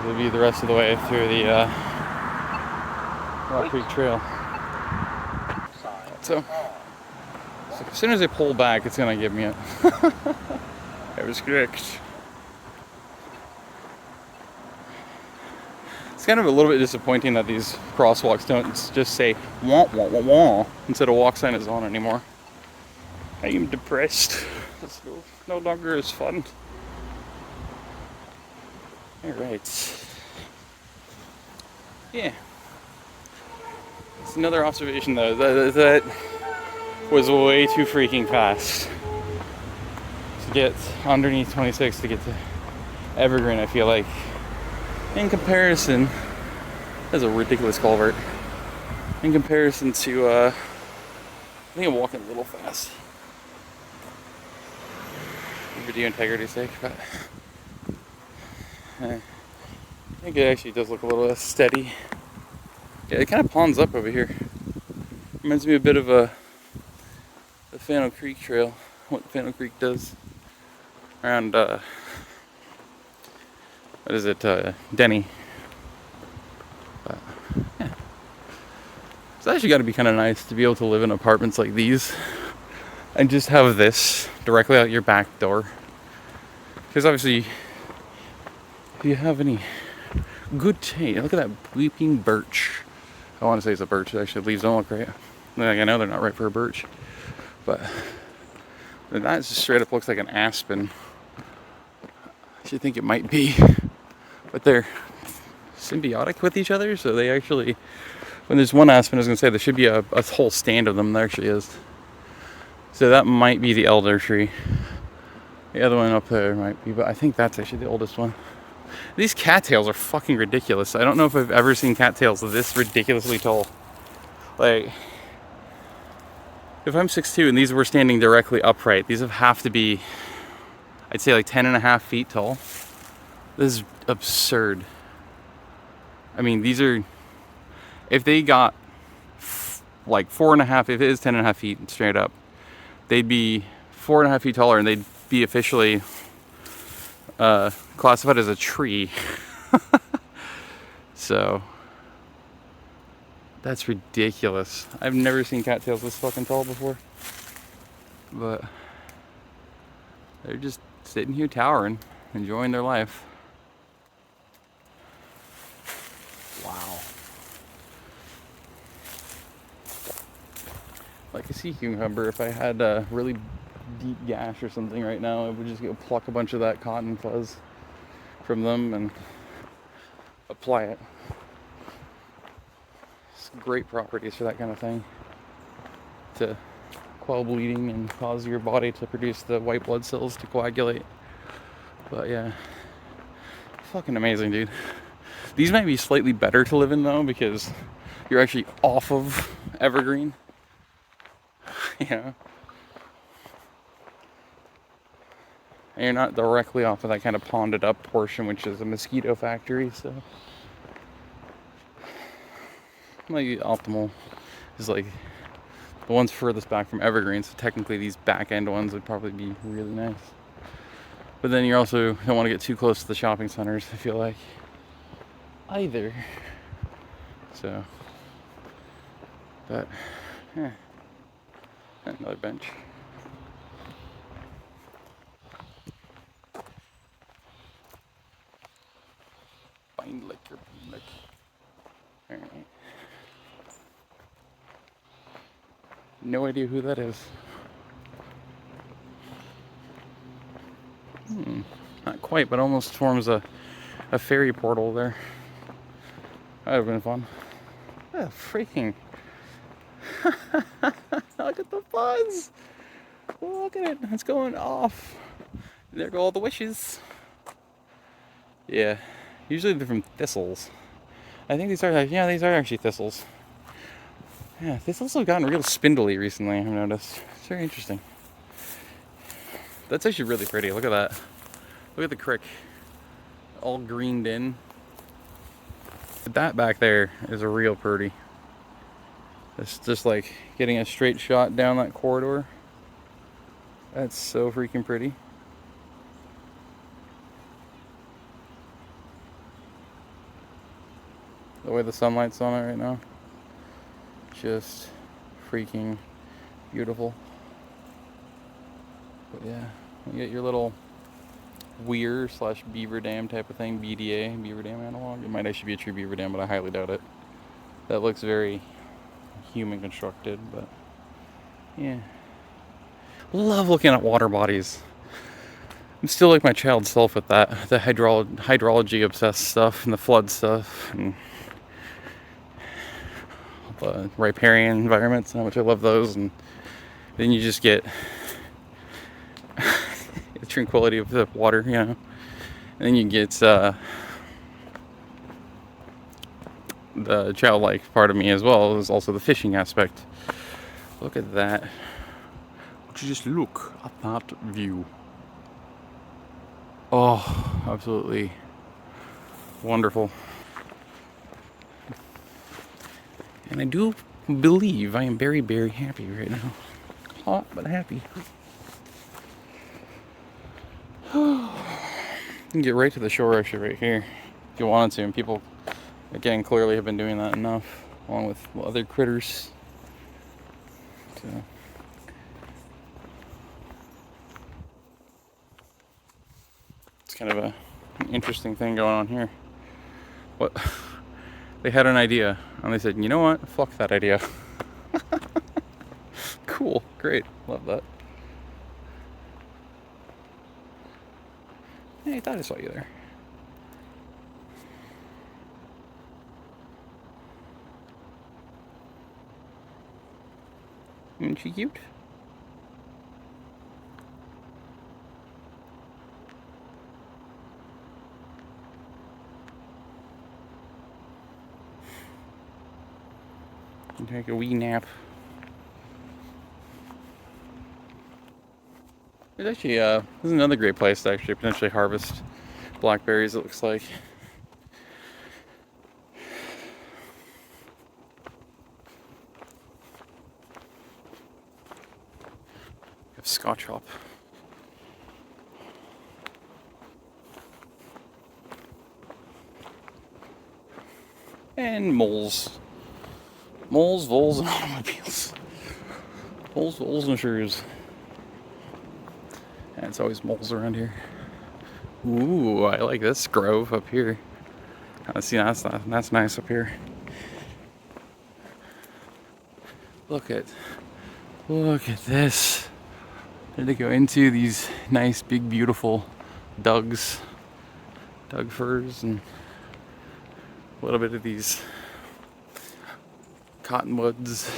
It'll be the rest of the way through the Rock Creek Trail. So as soon as I pull back, it's gonna give me it. That was correct. It's kind of a little bit disappointing that these crosswalks don't just say wah wah wah wah instead of walk sign is on anymore. I am depressed. It's no longer as fun. Alright. Yeah. It's another observation though, that was way too freaking fast to get underneath 26 to get to Evergreen, I feel like. In comparison, that's a ridiculous culvert. In comparison to, I think I'm walking a little fast. For video integrity's sake, but I think it actually does look a little less steady. Yeah, it kind of ponds up over here. Reminds me a bit of the Fennel Creek Trail, what the Fennel Creek does around, what is it, Denny. But, yeah. It's actually got to be kind of nice to be able to live in apartments like these and just have this directly out your back door. Because obviously, if you have any good taste, look at that weeping birch. I want to say it's a birch, actually, leaves don't look right. Like, I know they're not right for a birch, but that just straight up looks like an aspen. I should think it might be, but they're symbiotic with each other, so they actually, when there's one aspen, I was going to say there should be a whole stand of them. There actually is. So that might be the elder tree. The other one up there might be, but I think that's actually the oldest one. These cattails are fucking ridiculous. I don't know if I've ever seen cattails this ridiculously tall. Like, if I'm 6'2" and these were standing directly upright, these have to be, I'd say like 10.5 feet tall. This is absurd. I mean, these are, if they got like 4.5, if it is 10.5 feet straight up, they'd be 4.5 feet taller and they'd be officially classified as a tree. So that's ridiculous. I've never seen cattails this fucking tall before, but they're just sitting here towering, enjoying their life. Wow. Like a sea cucumber, if I had a really deep gash or something right now, I would just go pluck a bunch of that cotton fuzz from them and apply it. It's great properties for that kind of thing, to quell bleeding and cause your body to produce the white blood cells to coagulate. But yeah, fucking amazing, dude. These might be slightly better to live in though, because you're actually off of Evergreen. You know, and you're not directly off of that kind of ponded up portion, which is a mosquito factory. So like optimal is like the ones furthest back from Evergreen, so technically these back end ones would probably be really nice. But then you also don't want to get too close to the shopping centers, I feel like, either. So, but yeah, another bench. Find liquor. All right. No idea who that is. Not quite, but almost forms a ferry portal there. That would have been fun. Yeah, freaking. Look at the fuzz. Look at it. It's going off. There go all the wishes. Yeah. Usually they're from thistles. I think these are actually thistles. Yeah, thistles have gotten real spindly recently, I've noticed. It's very interesting. That's actually really pretty. Look at that. Look at the crick. All greened in. That back there is a real pretty. It's just like getting a straight shot down that corridor. That's so freaking pretty. The way the sunlight's on it right now. Just freaking beautiful. But yeah, you get your little weir / beaver dam type of thing, BDA, beaver dam analog. It might actually be a true beaver dam, but I highly doubt it. That looks very human constructed, but yeah. Love looking at water bodies. I'm still like my child self with that. The hydrology obsessed stuff and the flood stuff and the riparian environments, how much I love those. And then you just get the tranquility of the water, you know. And then you get the childlike part of me as well is also the fishing aspect. Look at that. Would you just look at that view? Oh, absolutely wonderful. And I do believe I am very, very happy right now. Hot, but happy. You can get right to the shore actually right here if you wanted to, and people again clearly have been doing that enough along with other critters. So it's kind of an interesting thing going on here. What they had an idea and they said, you know what, fuck that idea. Cool, great, love that. Hey, I thought I saw you there. Isn't she cute? You take a wee nap. There's actually this is another great place to actually potentially harvest blackberries, it looks like. You have Scotch hop. And moles. Moles, voles, and automobiles. Moles, voles, and shrews. And it's always moles around here. Ooh, I like this grove up here. See, that's nice up here. Look at this. There they go into these nice, big, beautiful Doug firs, and a little bit of these cottonwoods,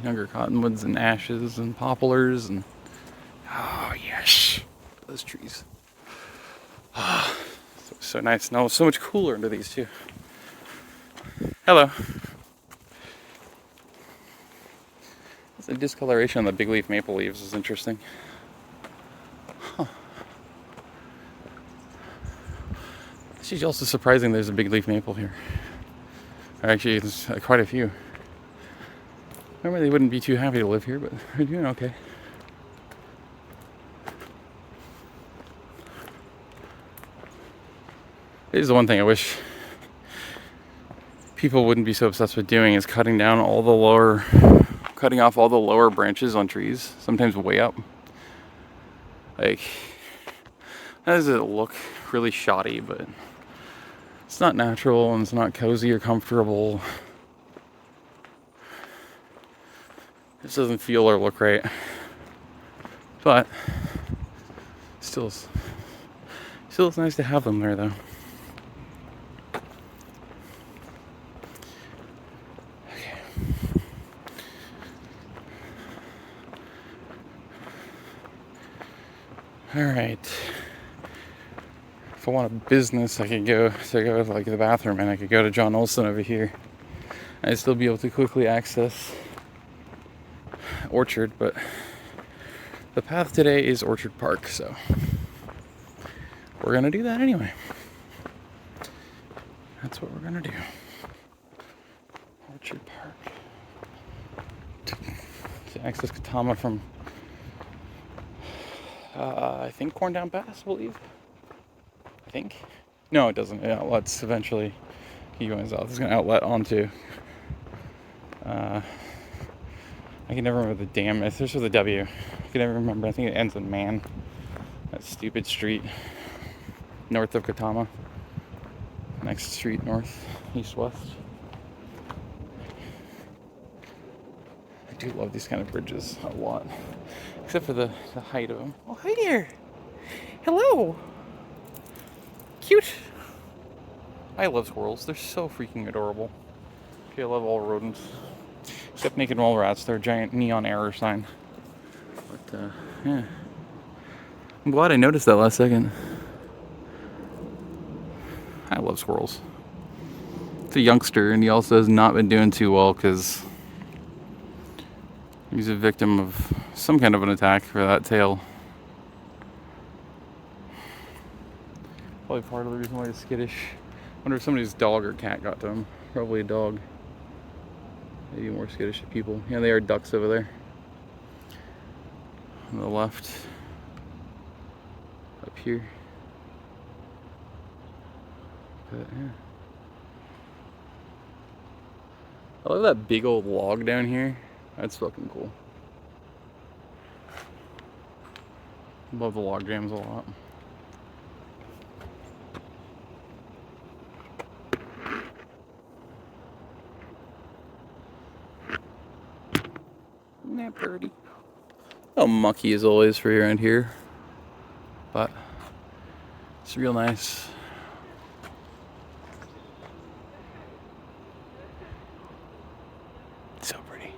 younger cottonwoods and ashes and poplars, and oh yes, those trees. Oh, so nice. Now it's so much cooler under these too. Hello. The discoloration on the big leaf maple leaves is interesting. Huh. It's also surprising there's a big leaf maple here. Actually, there's quite a few. Normally they wouldn't be too happy to live here, but they're doing okay. This is the one thing I wish people wouldn't be so obsessed with doing, is cutting off all the lower branches on trees, sometimes way up. Like, that does it look really shoddy, but it's not natural and it's not cozy or comfortable. It just doesn't feel or look right. But still Still, it's nice to have them there, though. Okay. All right. If I want a business, I could go to like the bathroom, and I could go to John Olson over here. I'd still be able to quickly access Orchard, but the path today is Orchard Park, so we're gonna do that anyway. That's what we're gonna do. Orchard Park. To access Quatama from, I think Cornell Pass, I believe. I think. No, it doesn't. It outlets eventually. Keep going south. It's gonna outlet onto. I can never remember the damn. It starts with a W. I can never remember. I think it ends in Man. That stupid street north of Quatama. Next street north, east, west. I do love these kind of bridges a lot, except for the height of them. Oh, hi there. Hello. Cute. I love squirrels. They're so freaking adorable. Okay, I love all rodents. Except naked mole rats. They're a giant neon error sign. But, yeah. I'm glad I noticed that last second. I love squirrels. It's a youngster, and he also has not been doing too well because he's a victim of some kind of an attack for that tail. Probably part of the reason why he's skittish. I wonder if somebody's dog or cat got to him. Probably a dog. Maybe more skittish people. Yeah, they are ducks over there. On the left. Up here. But, yeah. I love that big old log down here. That's fucking cool. Love the log jams a lot. Isn't that pretty? Oh, mucky as always for around here. But it's real nice. So pretty.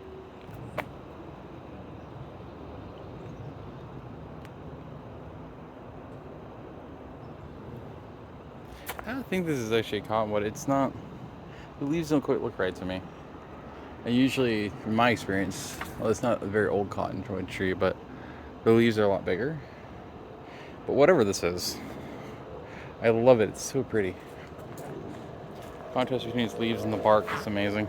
I don't think this is actually cottonwood. It's not. The leaves don't quite look right to me. And usually, from my experience, well, it's not a very old cottonwood tree, but the leaves are a lot bigger. But whatever this is, I love it. It's so pretty. Contrast between its leaves and the bark is amazing.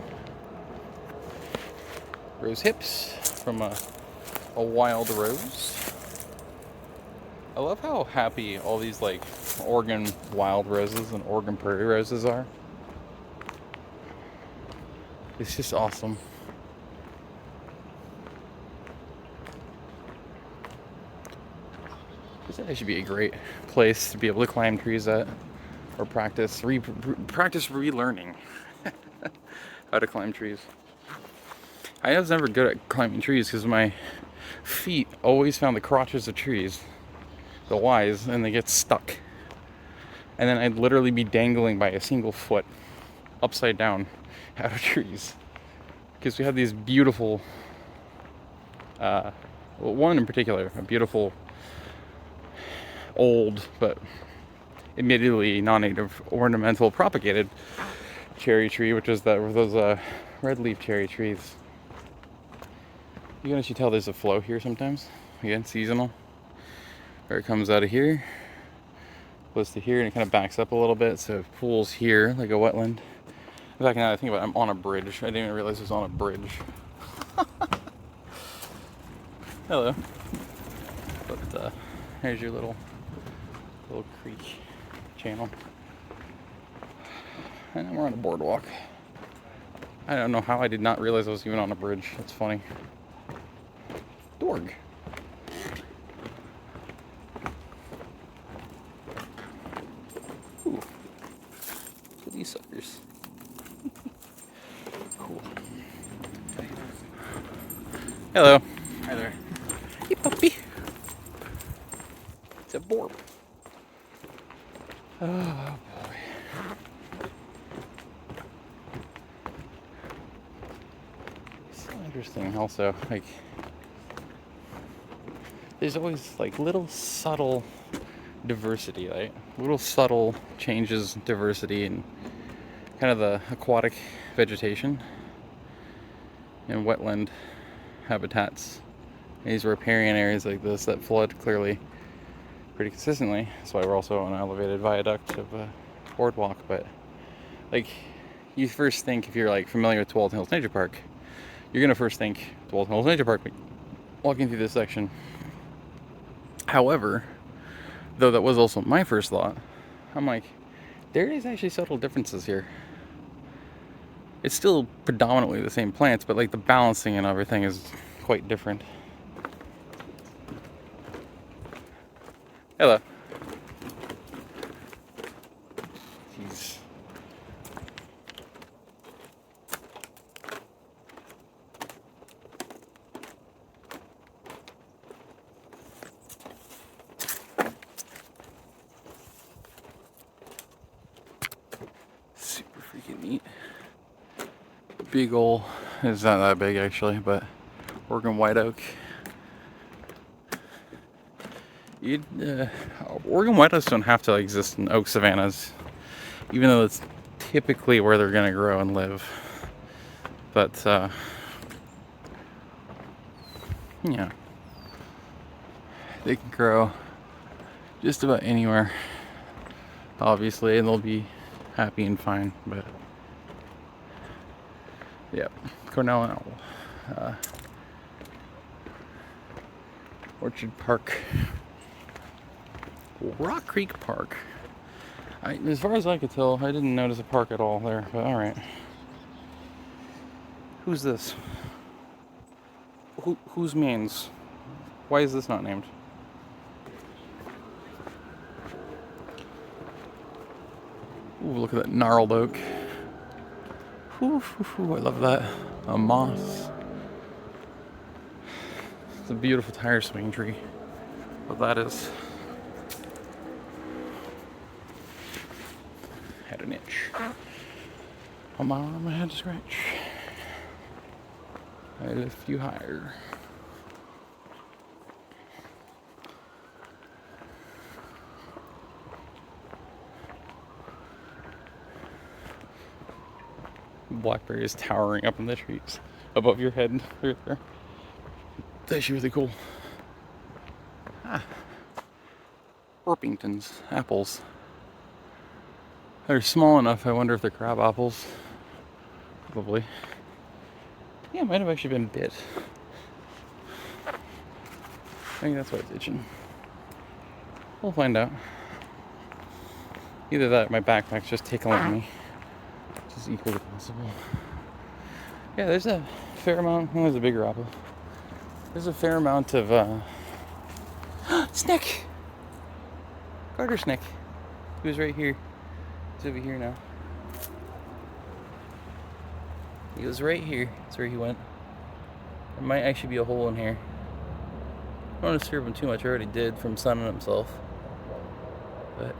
Rose hips from a wild rose. I love how happy all these like Oregon wild roses and Oregon prairie roses are. It's just awesome. This should be a great place to be able to climb trees at, or practice relearning how to climb trees. I was never good at climbing trees because my feet always found the crotches of trees, the Ys, and they get stuck. And then I'd literally be dangling by a single foot upside down out of trees. Because we have these beautiful, well, one in particular, a beautiful old but admittedly non-native ornamental propagated cherry tree, which is those red leaf cherry trees. You can actually tell there's a flow here sometimes. Again, seasonal. Where it comes out of here, goes to here, and it kind of backs up a little bit, so it pools here like a wetland. In fact, now that I think about it, I'm on a bridge. I didn't even realize it was on a bridge. Hello. But here's your little creek channel. And then we're on a boardwalk. I don't know how I did not realize I was even on a bridge. That's funny. Dorg. Ooh. Look at these suckers. Cool. Hello. Hi there. Hey, puppy. It's a borb. interesting also, like, there's always like little subtle diversity, right? Little subtle changes, diversity, and kind of the aquatic vegetation and wetland habitats. These riparian areas like this that flood clearly pretty consistently. That's why we're also on an elevated viaduct of a boardwalk. But like, you first think, if you're like familiar with Walton Hills Nature Park, you're gonna first think Walton Hills Nature Park walking through this section. However, though that was also my first thought, I'm like, there is actually subtle differences here. It's still predominantly the same plants, but like the balancing and everything is quite different. Hello. Jeez. Super freaking neat. Big ol', it's not that big actually, but Oregon white oak. Oregon white oaks don't have to exist in oak savannas, even though it's typically where they're gonna grow and live. But yeah, they can grow just about anywhere, obviously, and they'll be happy and fine. But yeah, Cornell, Orchard Park. Rock Creek Park. As far as I could tell, I didn't notice a park at all there, but alright. Who's this? Whose means? Why is this not named? Ooh, look at that gnarled oak. Ooh, I love that. A moss. It's a beautiful tire swing tree. What that is. Had an itch. On my arm, I had to scratch. I lift you higher. Blackberry is towering up in the trees above your head right there. That's actually really cool. Orpingtons, apples. They're small enough, I wonder if they're crab apples. Probably. Yeah, it might have actually been bit. I think that's why it's itching. We'll find out. Either that or my backpack's just tickling me, which is equally possible. Yeah, there's a fair amount. There's a bigger apple. There's a fair amount of snake! Garter snake. He was right here. He's over here now. He was right here. That's where he went. There might actually be a hole in here. I don't want to disturb him too much. I already did from sunning himself. But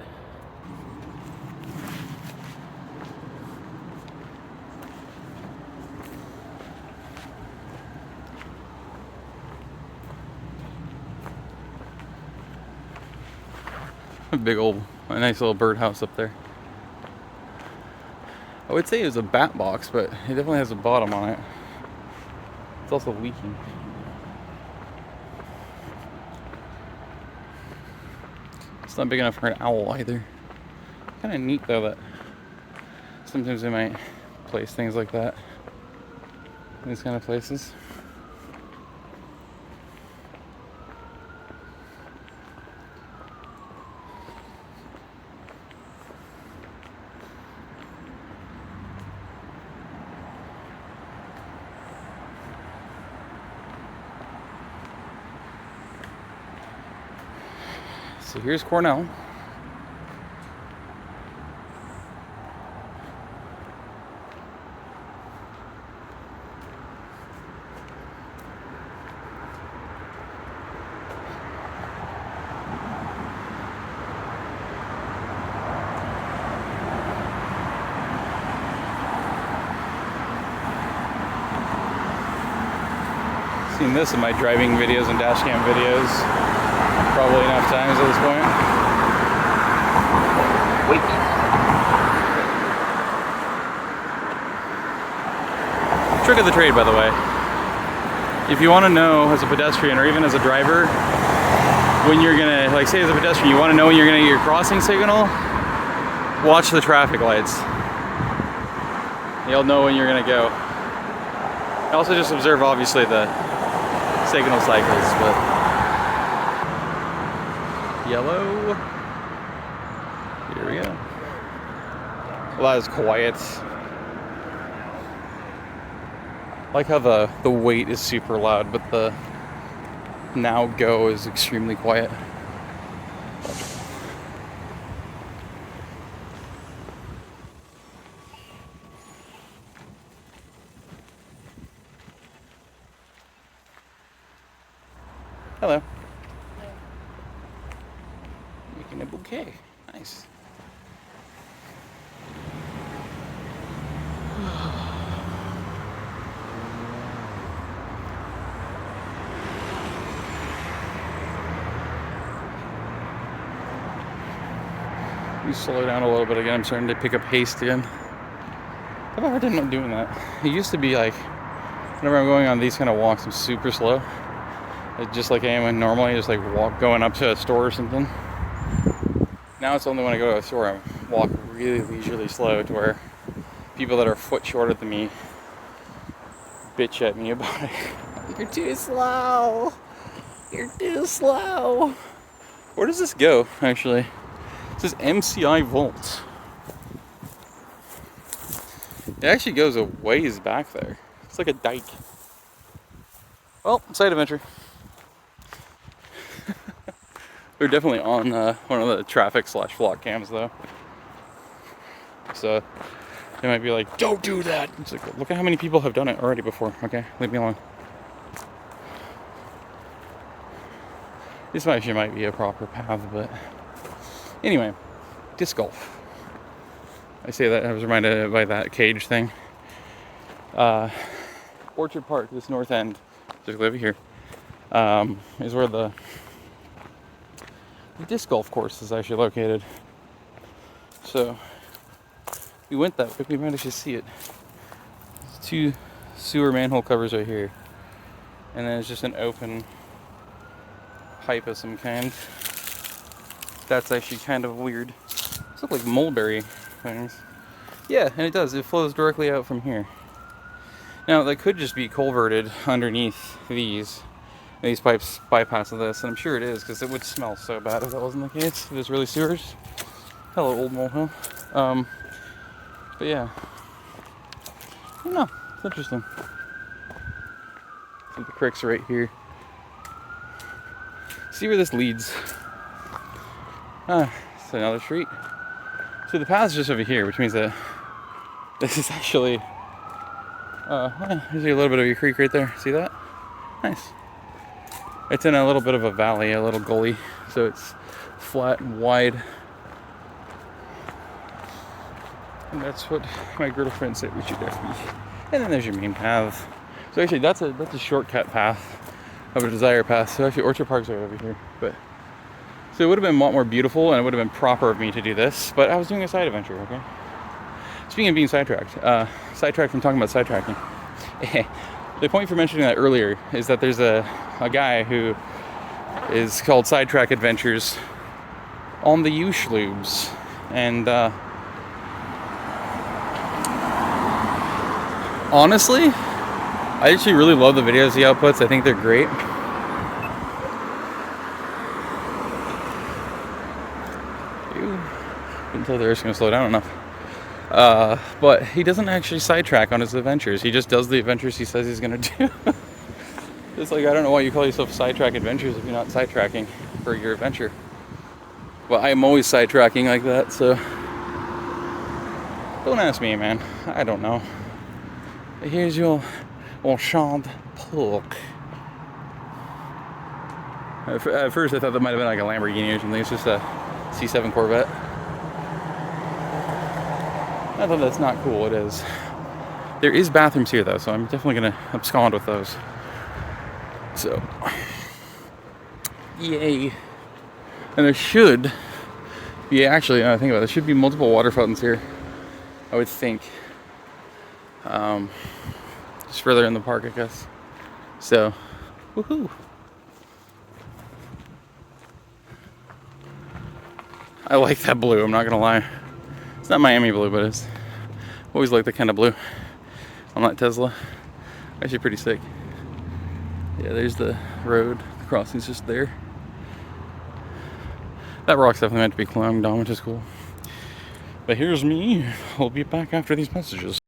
a big old, a nice little birdhouse up there. I would say it was a bat box, but it definitely has a bottom on it. It's also leaking. It's not big enough for an owl either. Kind of neat though that sometimes they might place things like that in these kind of places. So here's Cornell. Seen this in my driving videos and dash cam videos probably enough times at this point. Trick of the trade, by the way. If you want to know as a pedestrian or even as a driver when you're gonna, like say as a pedestrian, you want to know when you're gonna get your crossing signal, watch the traffic lights. You'll know when you're gonna go. Also just observe obviously the signal cycles, but yellow. Here we go. Well, that is quiet. I like how the wait is super loud, but the now go is extremely quiet. Hello. Making a bouquet. Nice. You slow down a little bit again. I'm starting to pick up haste again. I have a hard time not doing that. It used to be like, whenever I'm going on these kind of walks, I'm super slow. Just like I am normally, just like going up to a store or something. Now it's only when I go to a store, I walk really leisurely slow to where people that are a foot shorter than me bitch at me about it. You're too slow. You're too slow. Where does this go, actually? It says MCI Volt. It actually goes a ways back there. It's like a dike. Well, side adventure. They're definitely on one of the traffic / flock cams though. So they might be like, don't do that. It's like, look at how many people have done it already before. Okay, leave me alone. This actually might be a proper path, but anyway, disc golf. I say that, I was reminded by that cage thing. Orchard Park, this north end, specifically over here, is where the disc golf course is actually located. So we went that way. We might actually see it. There's 2 sewer manhole covers right here, and then it's just an open pipe of some kind. That's actually kind of weird. These look like mulberry things. Yeah, and it does. It flows directly out from here. Now that could just be culverted underneath these. These pipes bypass this, and I'm sure it is, because it would smell so bad if that wasn't the case. If it was really sewers. Hello, old molehill. But yeah. I don't know. It's interesting. I think the creek's right here. See where this leads. It's another street. So the path's just over here, which means that this is actually there's a little bit of a creek right there. See that? Nice. It's in a little bit of a valley, a little gully, so it's flat and wide. And that's what my girlfriend said we should do. And then there's your main path. So actually, that's a shortcut path of a desired path. So actually, Orchard Park's right over here. But so it would have been a lot more beautiful, and it would have been proper of me to do this. But I was doing a side adventure. Okay. Speaking of being sidetracked, sidetracked from talking about sidetracking. The point for mentioning that earlier is that there's a guy who is called Sidetrack Adventures on the U-Schloobs, and honestly, I actually really love the videos he outputs. I think they're great. Until they're just gonna slow down enough. But he doesn't actually sidetrack on his adventures. He just does the adventures he says he's gonna do. It's like, I don't know why you call yourself Sidetrack Adventures if you're not sidetracking for your adventure. Well, I am always sidetracking like that, so don't ask me, man. I don't know. Here's your Enchant Park. At first I thought that might have been like a Lamborghini or something. It's just a C7 Corvette. I thought that's not cool. It is. There is bathrooms here though, so I'm definitely gonna abscond with those. So, yay. And there should be, actually, now I think about it, there should be multiple water fountains here, I would think. Just further in the park, I guess. So, woohoo. I like that blue, I'm not gonna lie. It's not Miami blue, but it's always like the kind of blue on that Tesla. Actually pretty sick. Yeah, there's the road. The crossing's just there. That rock's definitely meant to be climbed on, which is cool. But here's me. I'll be back after these messages.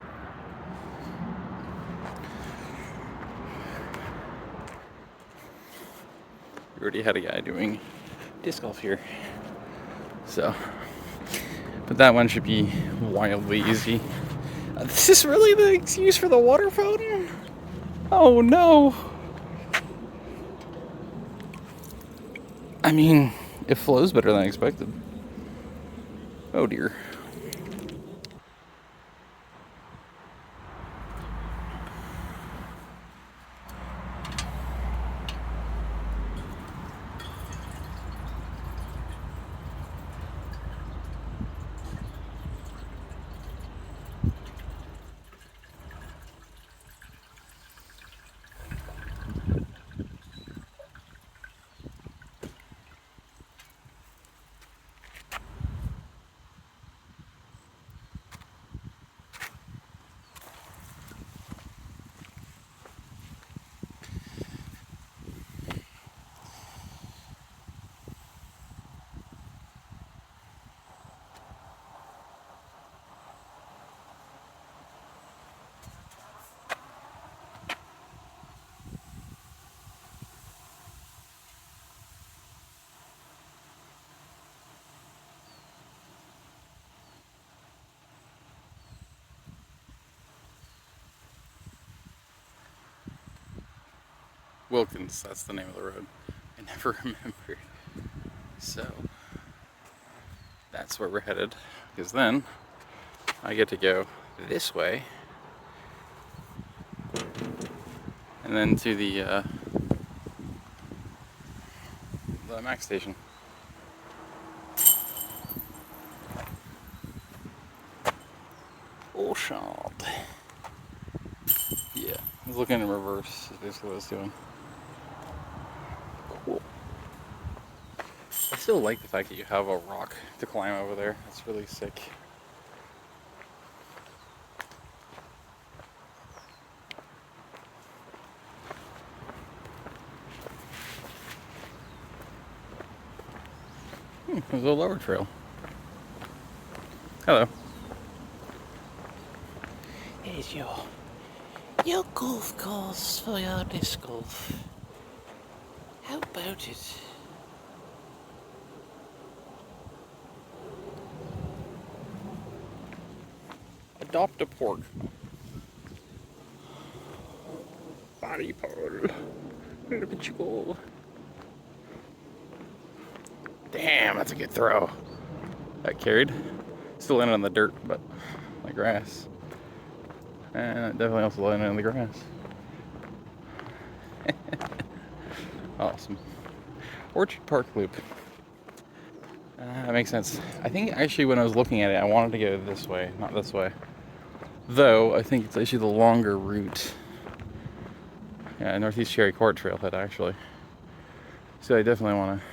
We already had a guy doing disc golf here. So, but that one should be wildly easy. This is really the excuse for the water fountain? Oh no. I mean, it flows better than I expected. Oh dear. Wilkins, that's the name of the road. I never remembered. So, that's where we're headed. Because then, I get to go this way. And then to the Max station. Oh, shot. Yeah, I was looking in reverse, is basically what I was doing. Cool. I still like the fact that you have a rock to climb over there. That's really sick. There's a lower trail. Hello. Here's your golf course for your disc golf. How about it? Adopt a pork. Body pole. Look at you go. Damn, that's a good throw. That carried. Still landed on the dirt, but the grass. And it definitely also landed on the grass. Awesome. Orchard Park Loop. That makes sense. I think actually when I was looking at it, I wanted to go this way, not this way. Though, I think it's actually the longer route. Yeah, Northeast Cherry Court Trailhead, actually. So I definitely want to,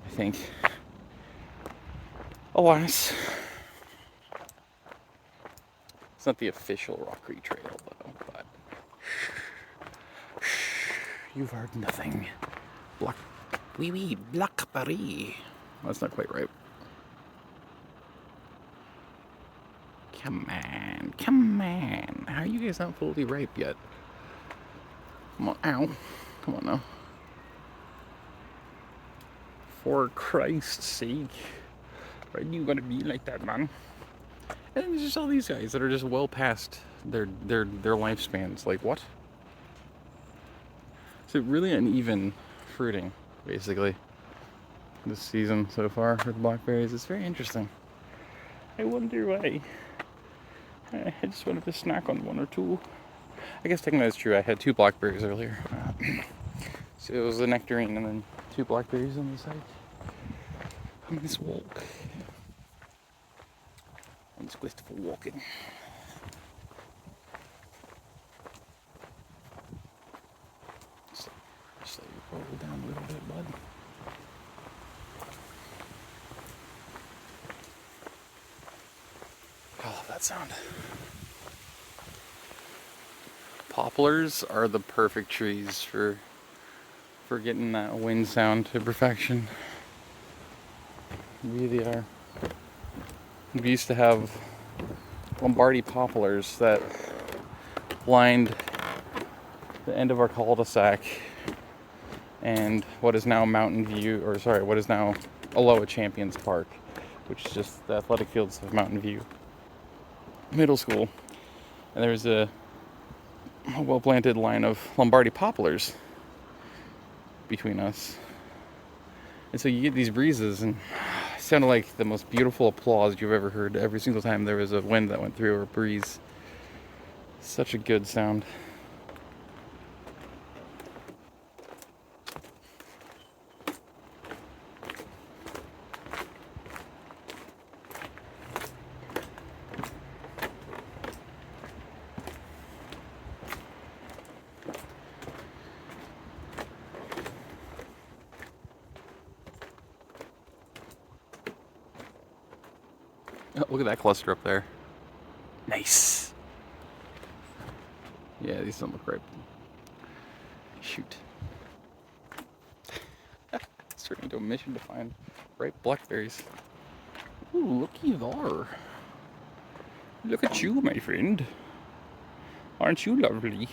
I think. Alas. It's not the official Rock Creek Trail, though, but... You've heard nothing. Blackberry. That's not quite right. Come on, come on. How are you guys not fully ripe yet? Come on, ow. Come on now. For Christ's sake. Why are you gonna be like that, man? And then there's just all these guys that are just well past their lifespans. Like, what? So really uneven fruiting, basically, this season so far for the blackberries. It's very interesting. I wonder why. I just wanted to snack on one or two. I guess technically that's true. I had 2 blackberries earlier. So it was a nectarine and then 2 blackberries on the side. On this walk. On this quest for walking. Slow your roll down a little bit, bud. I love that sound. Poplars are the perfect trees for getting that wind sound to perfection. They really are. We used to have Lombardy poplars that lined the end of our cul-de-sac and what is now Mountain View, or sorry, what is now Aloha Champions Park, which is just the athletic fields of Mountain View Middle School. And there's a well-planted line of Lombardy poplars between us. And so you get these breezes, and it sounded like the most beautiful applause you've ever heard every single time there was a wind that went through, or a breeze. Such a good sound. Oh, look at that cluster up there. Nice. Yeah, these don't look right. Shoot. It's turning into a mission to find ripe blackberries. Ooh, looky there. Look at you, my friend. Aren't you lovely?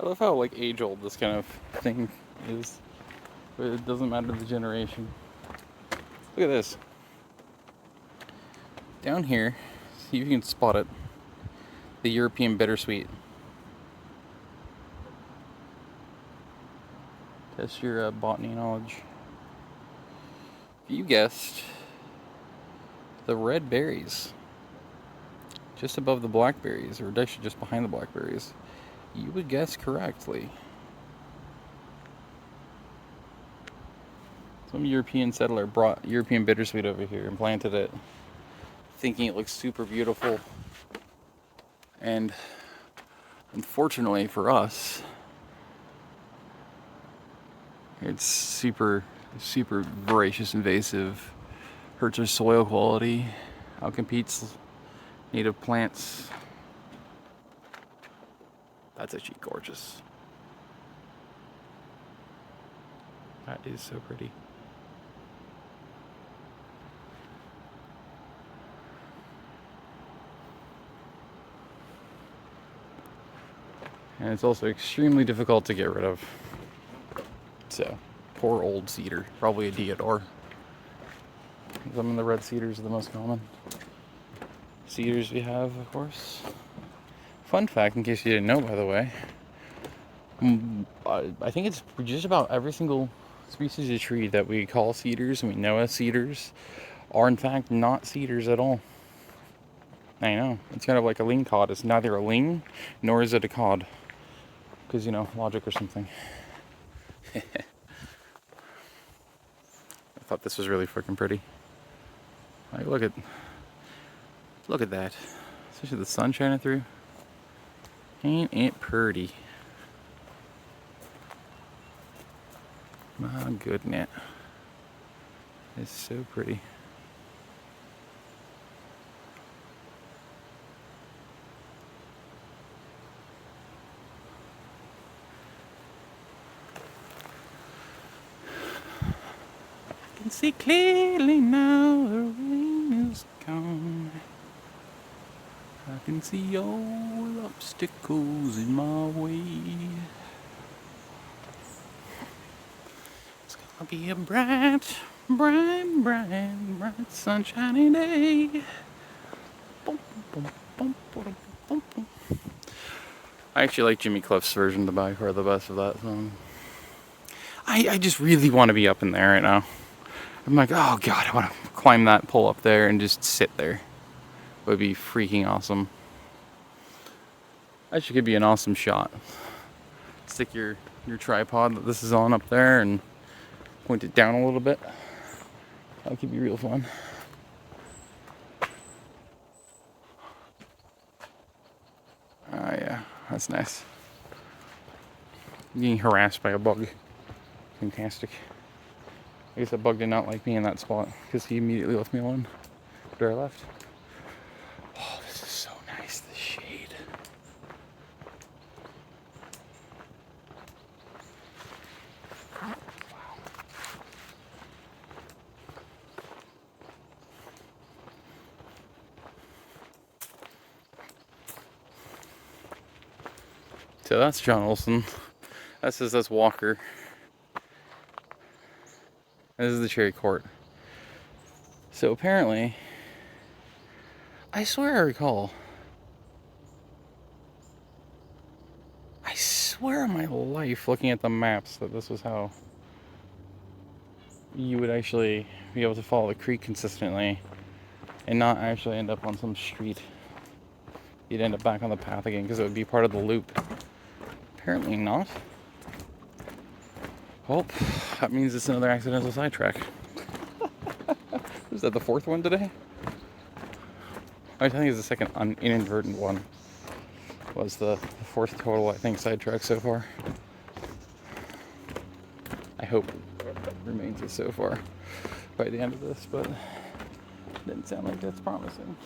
I love how like age old this kind of thing is, but it doesn't matter the generation. Look at this. Down here, see if you can spot it. The European bittersweet. Test your botany knowledge. You guessed the red berries, just above the blackberries, or actually just behind the blackberries. You would guess correctly. Some European settler brought European bittersweet over here and planted it, thinking it looks super beautiful. And unfortunately for us, it's super voracious, invasive, hurts our soil quality, outcompetes native plants. That's actually gorgeous. That is so pretty. And it's also extremely difficult to get rid of. So, poor old cedar. Probably a deodar. Some of the red cedars are the most common cedars we have, of course. Fun fact, in case you didn't know, by the way, I think it's just about every single species of tree that we call cedars and we know as cedars are in fact not cedars at all. I know, it's kind of like a ling cod. It's neither a ling nor is it a cod, because, you know, logic or something. I thought this was really freaking pretty. Like, look at that, especially the sun shining through. Ain't it pretty? My goodness. It's so pretty. I can see clearly now the rain is gone. I can see all obstacles in my way. It's gonna be a bright, sunshiny day. Boom, boom, boom, boom, boom, boom. I actually like Jimmy Cliff's version of the By Far the Best of that song. I just really want to be up in there right now. I'm like, oh god, I want to climb that pole up there and just sit there. It would be freaking awesome. Actually could be an awesome shot. Stick your tripod that this is on up there and point it down a little bit. That could be real fun. Oh yeah, that's nice. Being harassed by a bug. Fantastic. I guess that bug did not like me in that spot because he immediately left me alone after I left. Oh, this is so nice, the shade. Wow. So that's John Olson. That's Walker. This is the Cherry Court. So apparently, I swear on my life, looking at the maps, that this was how you would actually be able to follow the creek consistently and not actually end up on some street. You'd end up back on the path again because it would be part of the loop. Apparently not. Well, that means it's another accidental sidetrack. Was that the fourth one today? I think it's the second inadvertent one. Was the fourth total, I think, sidetrack so far. I hope it remains it so far by the end of this, but it didn't sound like that's promising.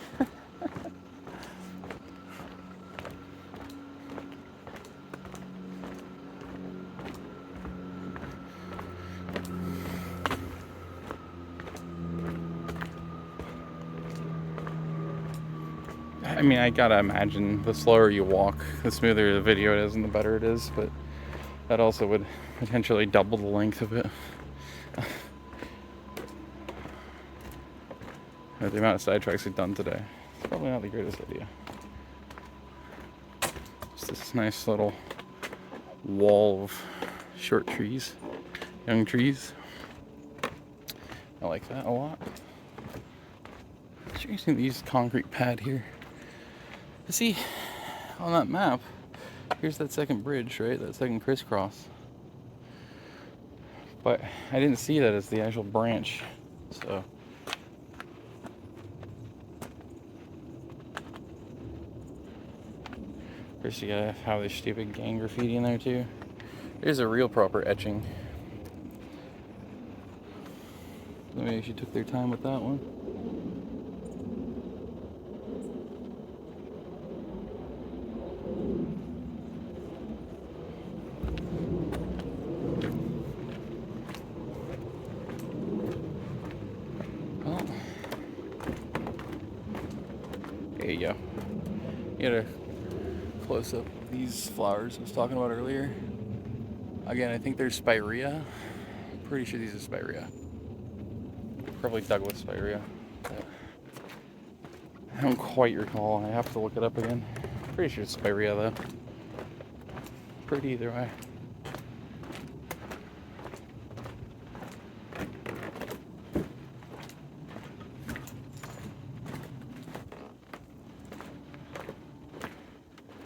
I mean, I gotta imagine the slower you walk, the smoother the video it is and the better it is, but that also would potentially double the length of it. The amount of sidetracks we've done today, it's probably not the greatest idea. Just this nice little wall of short trees, young trees. I like that a lot. It's interesting to use concrete pad here. See, on that map, here's that second bridge, right? That second crisscross. But I didn't see that as the actual branch, so. First you gotta have this stupid gang graffiti in there too. Here's a real proper etching. Maybe she took their time with that one. There you go. You get a close up of these flowers I was talking about earlier. Again, I think they're spirea. I'm pretty sure these are spirea. Probably Douglas spirea. But I don't quite recall. I have to look it up again. Pretty sure it's spirea though. Pretty either way.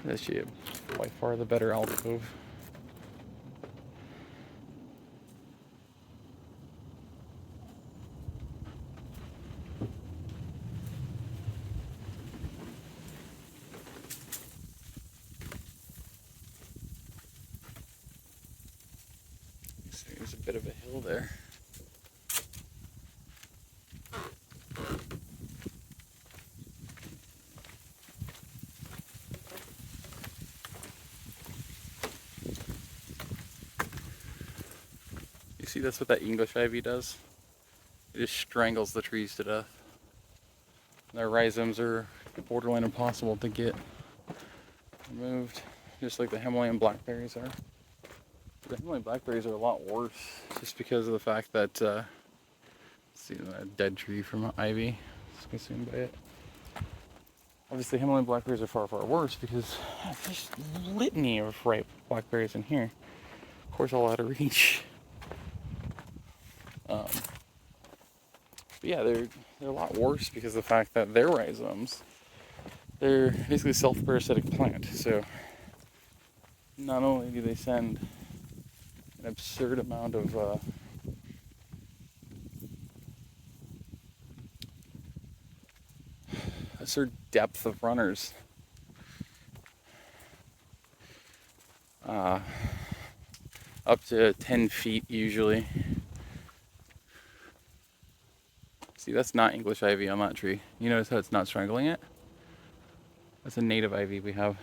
This should be by far the better alcove. There's a bit of a hill there. You see, that's what that English ivy does. It just strangles the trees to death. Their rhizomes are borderline impossible to get removed, just like the Himalayan blackberries are. The Himalayan blackberries are a lot worse, just because of the fact that, see a dead tree from ivy is consumed by it. Obviously, Himalayan blackberries are far, far worse because there's a litany of ripe blackberries in here. Of course, all out of reach. But yeah, they're a lot worse because of the fact that their rhizomes, they're basically a self-parasitic plant. So not only do they send an absurd amount of absurd depth of runners, up to 10 feet usually. See, that's not English ivy on that tree. You notice how it's not strangling it? That's a native ivy we have.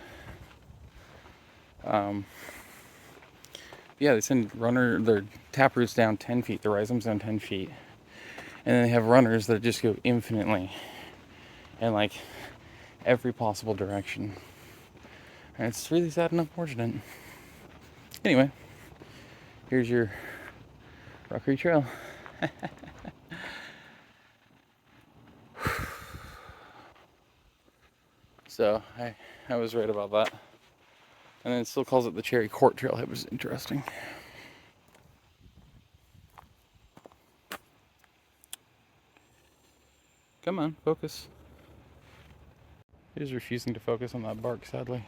Yeah, they send their taproots down 10 feet, the rhizomes down 10 feet. And then they have runners that just go infinitely in like every possible direction. And it's really sad and unfortunate. Anyway, here's your Rock Creek Trail. So I was right about that. And then it still calls it the Cherry Court Trail. It was interesting. Come on, focus. It is refusing to focus on that bark, sadly.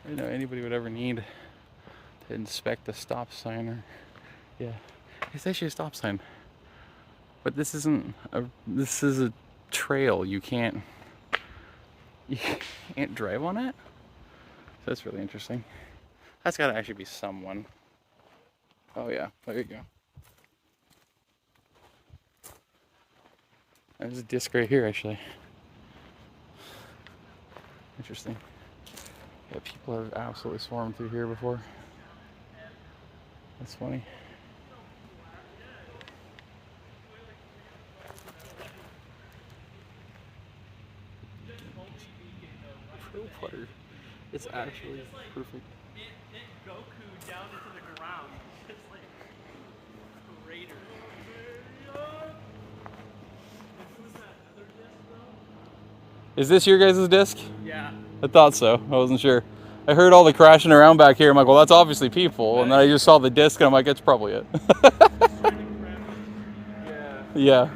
I didn't know anybody would ever need to inspect a stop sign or, yeah, it's actually a stop sign. But this is a trail. You can't drive on it. So that's really interesting. That's gotta actually be someone. Oh yeah, there you go. There's a disc right here actually. Interesting. Yeah, people have absolutely swarmed through here before. That's funny. Trail putter. It's actually perfect. It Goku down into the ground. It's like crater. Is this your guys' disc? Yeah. I thought so. I wasn't sure. I heard all the crashing around back here. I'm like, well, that's obviously people. And then I just saw the disc, and I'm like, that's probably it. Yeah. Yeah.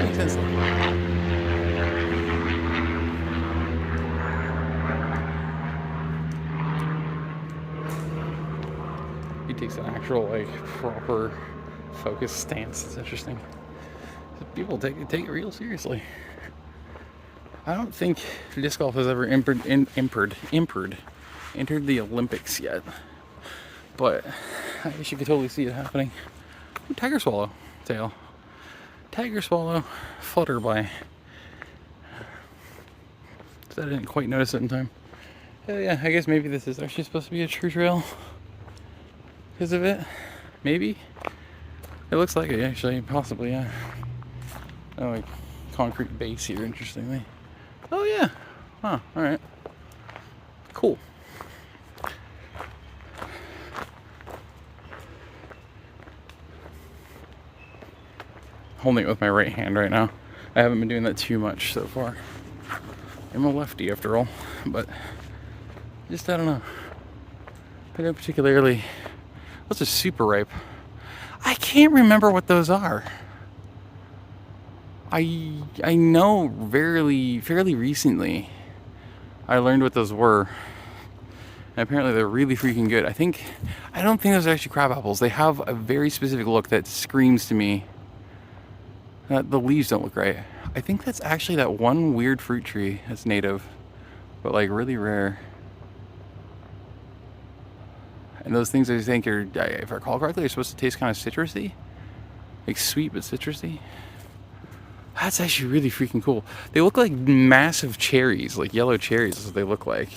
Makes sense. He takes an actual, like, proper focus stance. It's interesting. People take it real seriously. I don't think disc golf has ever entered the Olympics yet, but I guess you could totally see it happening. Ooh, tiger swallow tail. Tiger swallow flutterby. So I didn't quite notice it in time. Yeah, I guess maybe this is actually supposed to be a true trail because of it. Maybe. It looks like it actually, possibly, yeah. Oh, like concrete base here, interestingly. Oh yeah. Huh, alright. Cool. holding it with my right hand right now. I haven't been doing that too much so far. I'm a lefty after all, but just, I don't know. I don't particularly, those are super ripe. I can't remember what those are. I know fairly recently I learned what those were. And apparently they're really freaking good. I don't think those are actually crab apples. They have a very specific look that screams to me that the leaves don't look right. I think that's actually that one weird fruit tree that's native, but like really rare. And those things I think are, if I recall correctly, are supposed to taste kind of citrusy. Like sweet but citrusy. That's actually really freaking cool. They look like massive cherries, like yellow cherries is what they look like.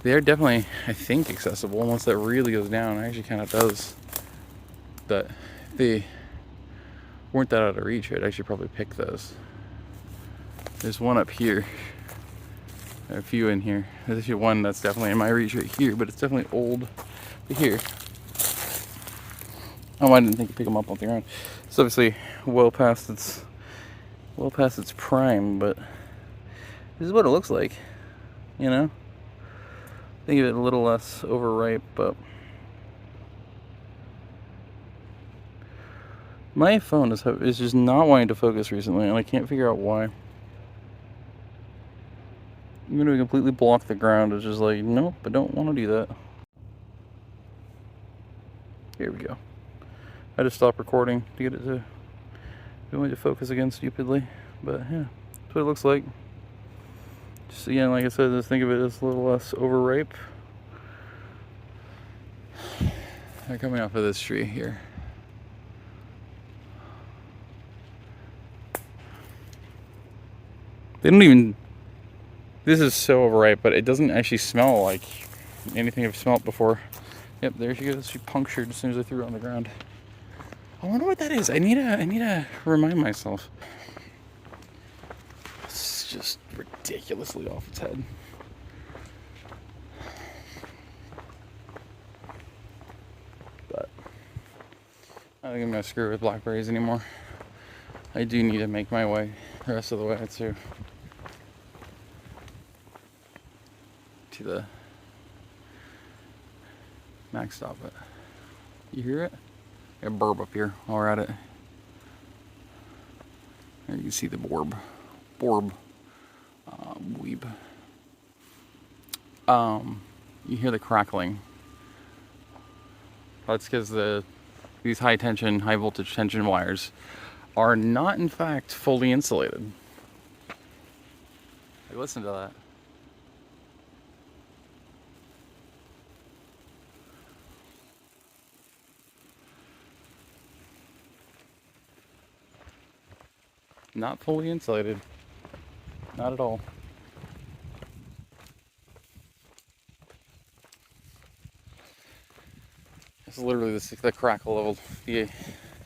They are definitely, I think, accessible once that really goes down. It actually kind of does. But if they weren't that out of reach, I'd actually probably pick those. There's one up here. There are a few in here. There's actually one that's definitely in my reach right here, but it's definitely old. But here. Oh, I didn't think to pick them up off the ground. It's obviously well past its prime, but this is what it looks like, you know. Think of it a little less overripe, but my phone is just not wanting to focus recently, and I can't figure out why. Even though we completely block the ground, it's just like, nope, I don't want to do that. Here we go. I just stopped recording to get it to going to focus again stupidly, but yeah, that's what it looks like. Just again, like I said, just think of it as a little less overripe. They're coming off of this tree here. They don't even, this is so overripe, but it doesn't actually smell like anything I've smelled before. Yep, there she goes. She punctured as soon as I threw it on the ground. I wonder what that is. I need to remind myself. It's just ridiculously off its head. But I don't think I'm gonna screw with blackberries anymore. I do need to make my way the rest of the way to the max stop. But you hear it? Got a burb up here while we're at it. There you can see the borb. Weeb. You hear the crackling. That's because these high voltage tension wires are not in fact fully insulated. Hey, listen to that. Not fully insulated. Not at all. It's literally the crackle of the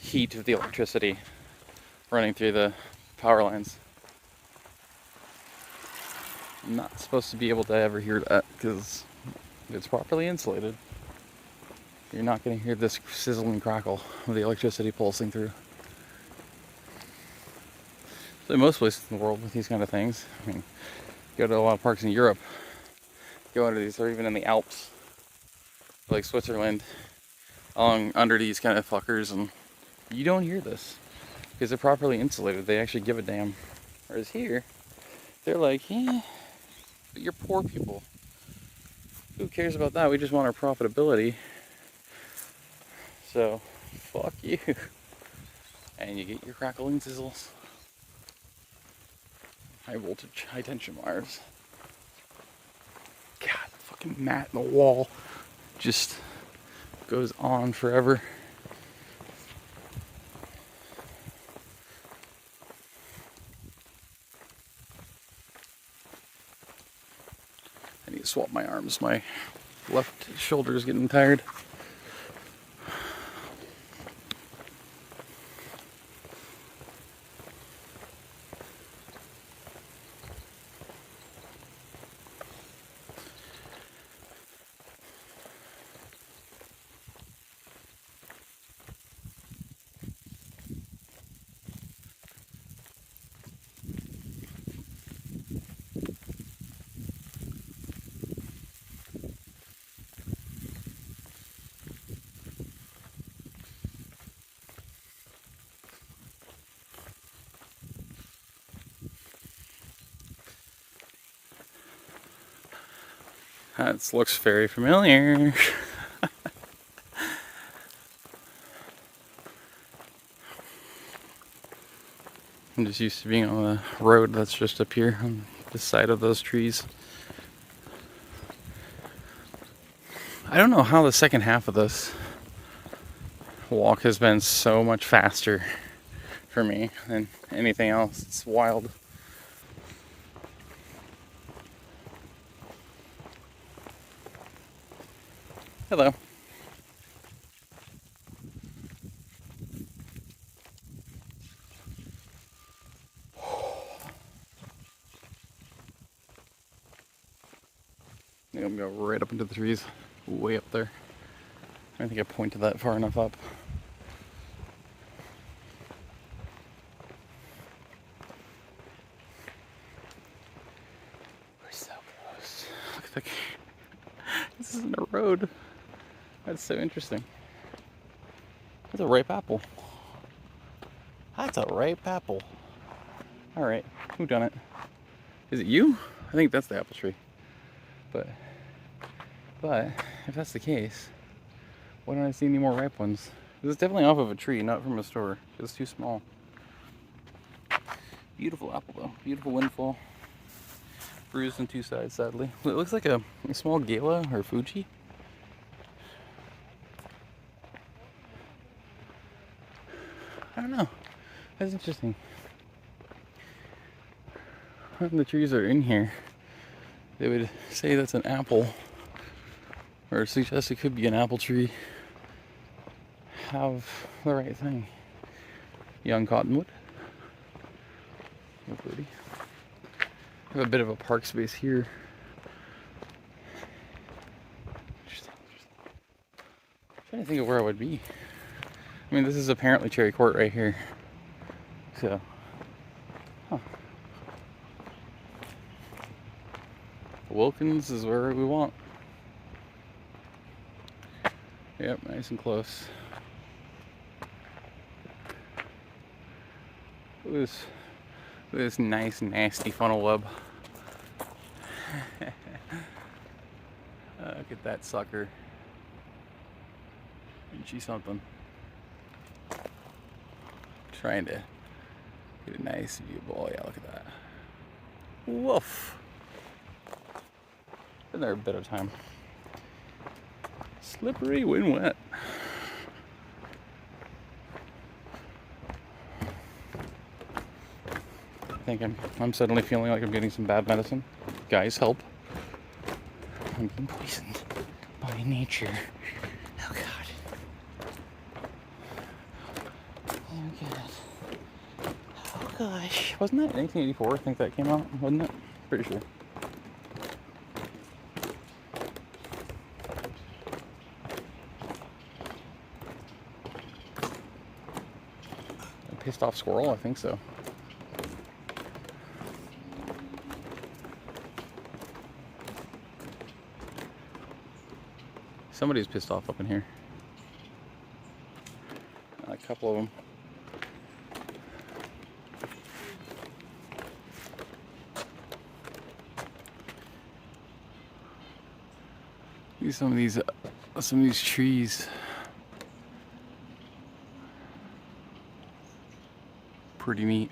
heat of the electricity running through the power lines. I'm not supposed to be able to ever hear that because it's properly insulated. You're not going to hear this sizzling crackle of the electricity pulsing through. So in most places in the world with these kind of things, I mean, go to a lot of parks in Europe, go under these, or even in the Alps, like Switzerland, under these kind of fuckers, and you don't hear this because they're properly insulated. They actually give a damn. Whereas here, they're like, yeah, but you're poor people. Who cares about that? We just want our profitability. So, fuck you. And you get your crackling sizzles. High voltage, high tension wires. God, the fucking mat in the wall just goes on forever. I need to swap my arms. My left shoulder is getting tired. That looks very familiar. I'm just used to being on the road that's just up here on the side of those trees. I don't know how the second half of this walk has been so much faster for me than anything else. It's wild. Hello. I'm gonna go right up into the trees, way up there. I don't think I pointed that far enough up. We're so close. Look at the. This isn't a road. That's so interesting. That's a ripe apple. That's a ripe apple. All right, who done it? Is it you? I think that's the apple tree. But if that's the case, why don't I see any more ripe ones? This is definitely off of a tree, not from a store. It's too small. Beautiful apple though. Beautiful windfall. Bruised on two sides, sadly. It looks like a small Gala or Fuji. I don't know. That's interesting. When the trees are in here, they would say that's an apple, or suggest it could be an apple tree. Have the right thing. Young cottonwood. Oh, pretty. Have a bit of a park space here. Interesting. I'm trying to think of where I would be. I mean, this is apparently Cherry Court right here. So, Wilkins is where we want. Yep, nice and close. Look at this nice, nasty funnel web. Look at that sucker. Isn't she something? Trying to get a nice view. Oh yeah, look at that. Woof. Been there a bit of time. Slippery when wet. I think I'm suddenly feeling like I'm getting some bad medicine. Guys, help. I'm being poisoned by nature. Oh god. Oh god. Oh gosh. Wasn't that 1984? I think that came out, wasn't it? Pretty sure. Pissed off squirrel? I think so. Somebody's pissed off up in here. A couple of them. Look at some of these trees. Pretty neat,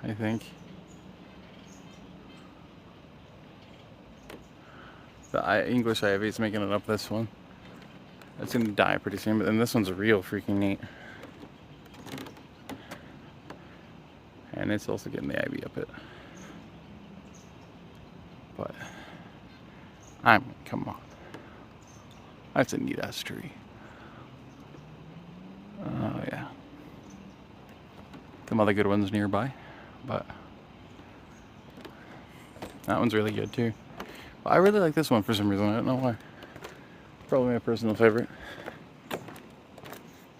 I think. The English ivy is making it up this one. It's gonna die pretty soon, but then this one's real freaking neat. And it's also getting the ivy up it. But come on. That's a neat ass tree. Oh yeah. Some other good ones nearby, but that one's really good too. I really like this one for some reason. I don't know why. Probably my personal favorite.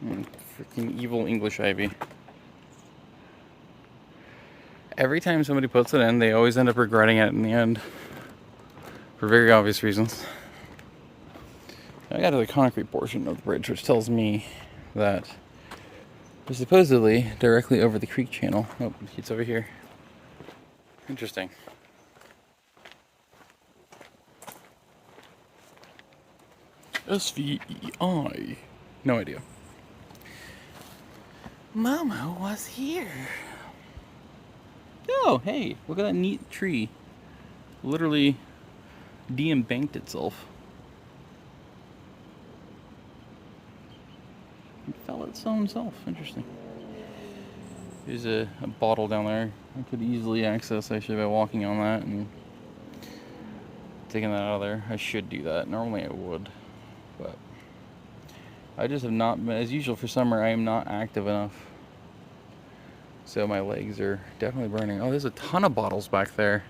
Freaking evil English ivy. Every time somebody puts it in, they always end up regretting it in the end. For very obvious reasons. I got to the concrete portion of the bridge, which tells me that we're supposedly directly over the creek channel. Oh, it's over here. Interesting. SVEI. No idea. Momo was here. Oh, hey, look at that neat tree. Literally de-embanked itself. It fell its own self. Interesting. There's a bottle down there I could easily access actually by walking on that and taking that out of there. I should do that. Normally I would, but I just have not been, as usual for summer, I am not active enough. So my legs are definitely burning. Oh, there's a ton of bottles back there.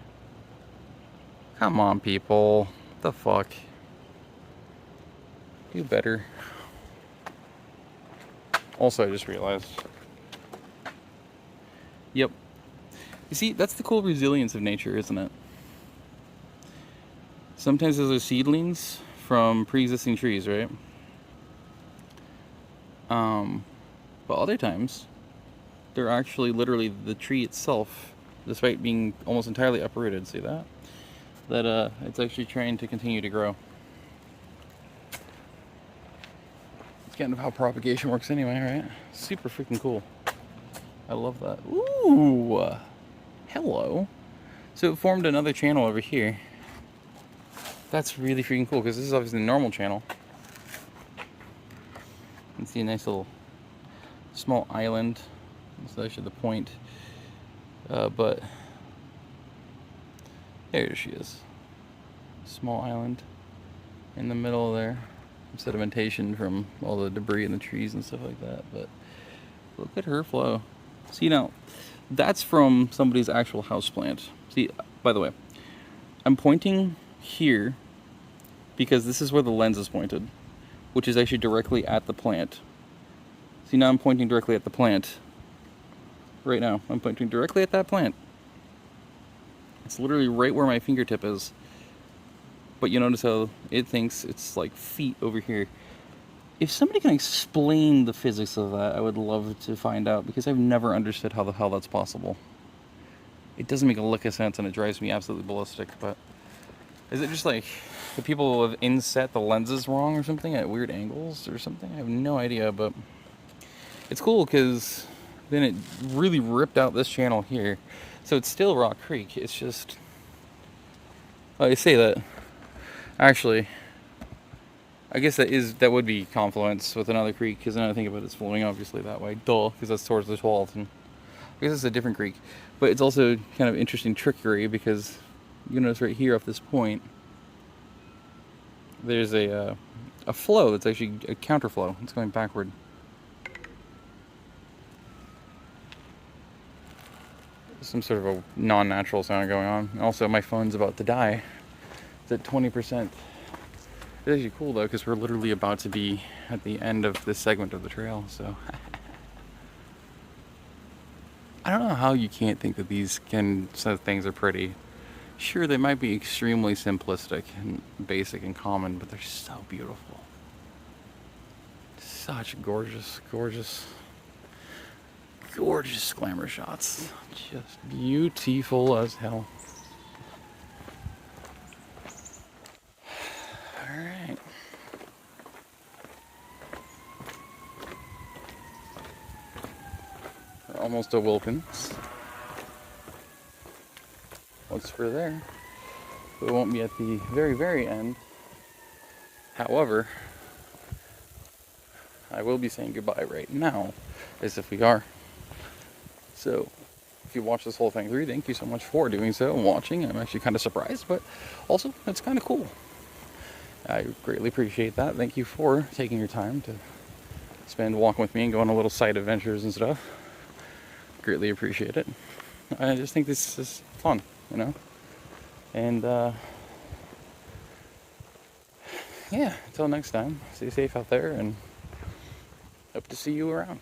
Come on, people. What the fuck? Do better. Also, I just realized. Yep. You see, that's the cool resilience of nature, isn't it? Sometimes those are seedlings from pre-existing trees, right? But other times, they're actually literally the tree itself, despite being almost entirely uprooted. See that? That it's actually trying to continue to grow. It's kind of how propagation works anyway, right? Super freaking cool. I love that. Ooh! Hello. So it formed another channel over here. That's really freaking cool, because this is obviously the normal channel. You can see a nice little small island. This is actually the point. But there she is. Small island in the middle there. Sedimentation from all the debris in the trees and stuff like that. But look at her flow. See, now that's from somebody's actual houseplant. See, by the way, I'm pointing here because this is where the lens is pointed, which is actually directly at the plant. See, now I'm pointing directly at the plant. Right now, I'm pointing directly at that plant. It's literally right where my fingertip is. But you notice how it thinks it's like feet over here. If somebody can explain the physics of that, I would love to find out, because I've never understood how the hell that's possible. It doesn't make a lick of sense and it drives me absolutely ballistic, but is it just like the people have inset the lenses wrong or something at weird angles or something? I have no idea, but it's cool because then it really ripped out this channel here. So it's still Rock Creek. It's just, I say that. Actually, I guess that would be confluence with another creek, because now I think about it, it's flowing obviously that way. Duh, because that's towards the 12th. And I guess it's a different creek. But it's also kind of interesting trickery, because you notice right here off this point, there's a flow that's actually a counterflow. It's going backward. Some sort of a non-natural sound going on. Also, my phone's about to die. It's at 20%. It's actually cool though, because we're literally about to be at the end of this segment of the trail, so. I don't know how you can't think that these sort of things are pretty. Sure, they might be extremely simplistic and basic and common, but they're so beautiful. Such gorgeous, gorgeous, gorgeous glamour shots. Just beautiful as hell. Alright. We're almost at Wilkins. Once we're there, we won't be at the very, very end. However, I will be saying goodbye right now, as if we are. So, if you watch this whole thing through, thank you so much for doing so and watching. I'm actually kind of surprised, but also, it's kind of cool. I greatly appreciate that. Thank you for taking your time to spend walking with me and go on a little side adventures and stuff. Greatly appreciate it. I just think this is fun, you know? And, yeah, until next time, stay safe out there and hope to see you around.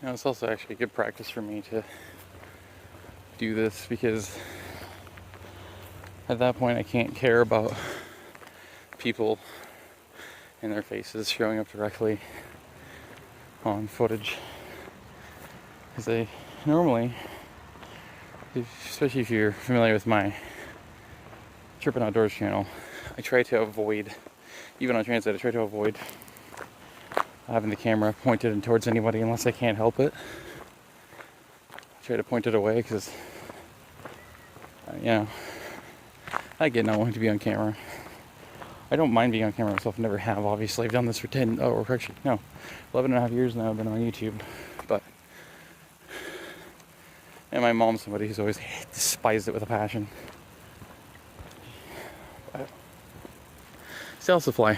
You know, it's also actually good practice for me to do this because at that point I can't care about people and their faces showing up directly on footage. Because they normally, especially if you're familiar with my Trippin' Outdoors channel, I try to avoid, even on transit, I try to avoid having the camera pointed towards anybody unless I can't help it. I try to point it away because, you know, I get not wanting to be on camera. I don't mind being on camera myself, never have, obviously. I've done this for 11 and a half years now. I've been on YouTube, but, and my mom's somebody who's always despised it with a passion. But, salsify.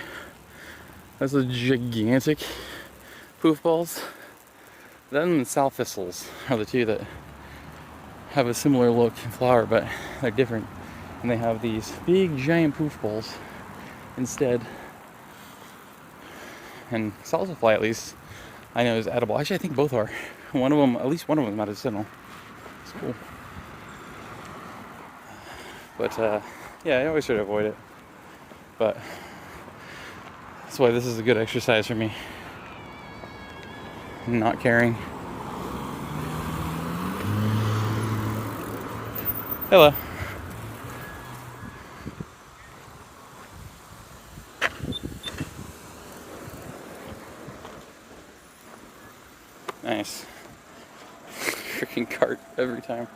That's a gigantic poof balls. Them and sow thistles are the two that have a similar look and flower, but they're different. And they have these big giant poof balls instead. And salsify, at least I know, is edible. Actually, I think both are. One of them, at least one of them, is medicinal. It's cool. But yeah, I always try to avoid it. But that's why this is a good exercise for me. Not caring. Hello. Nice. Freaking cart every time.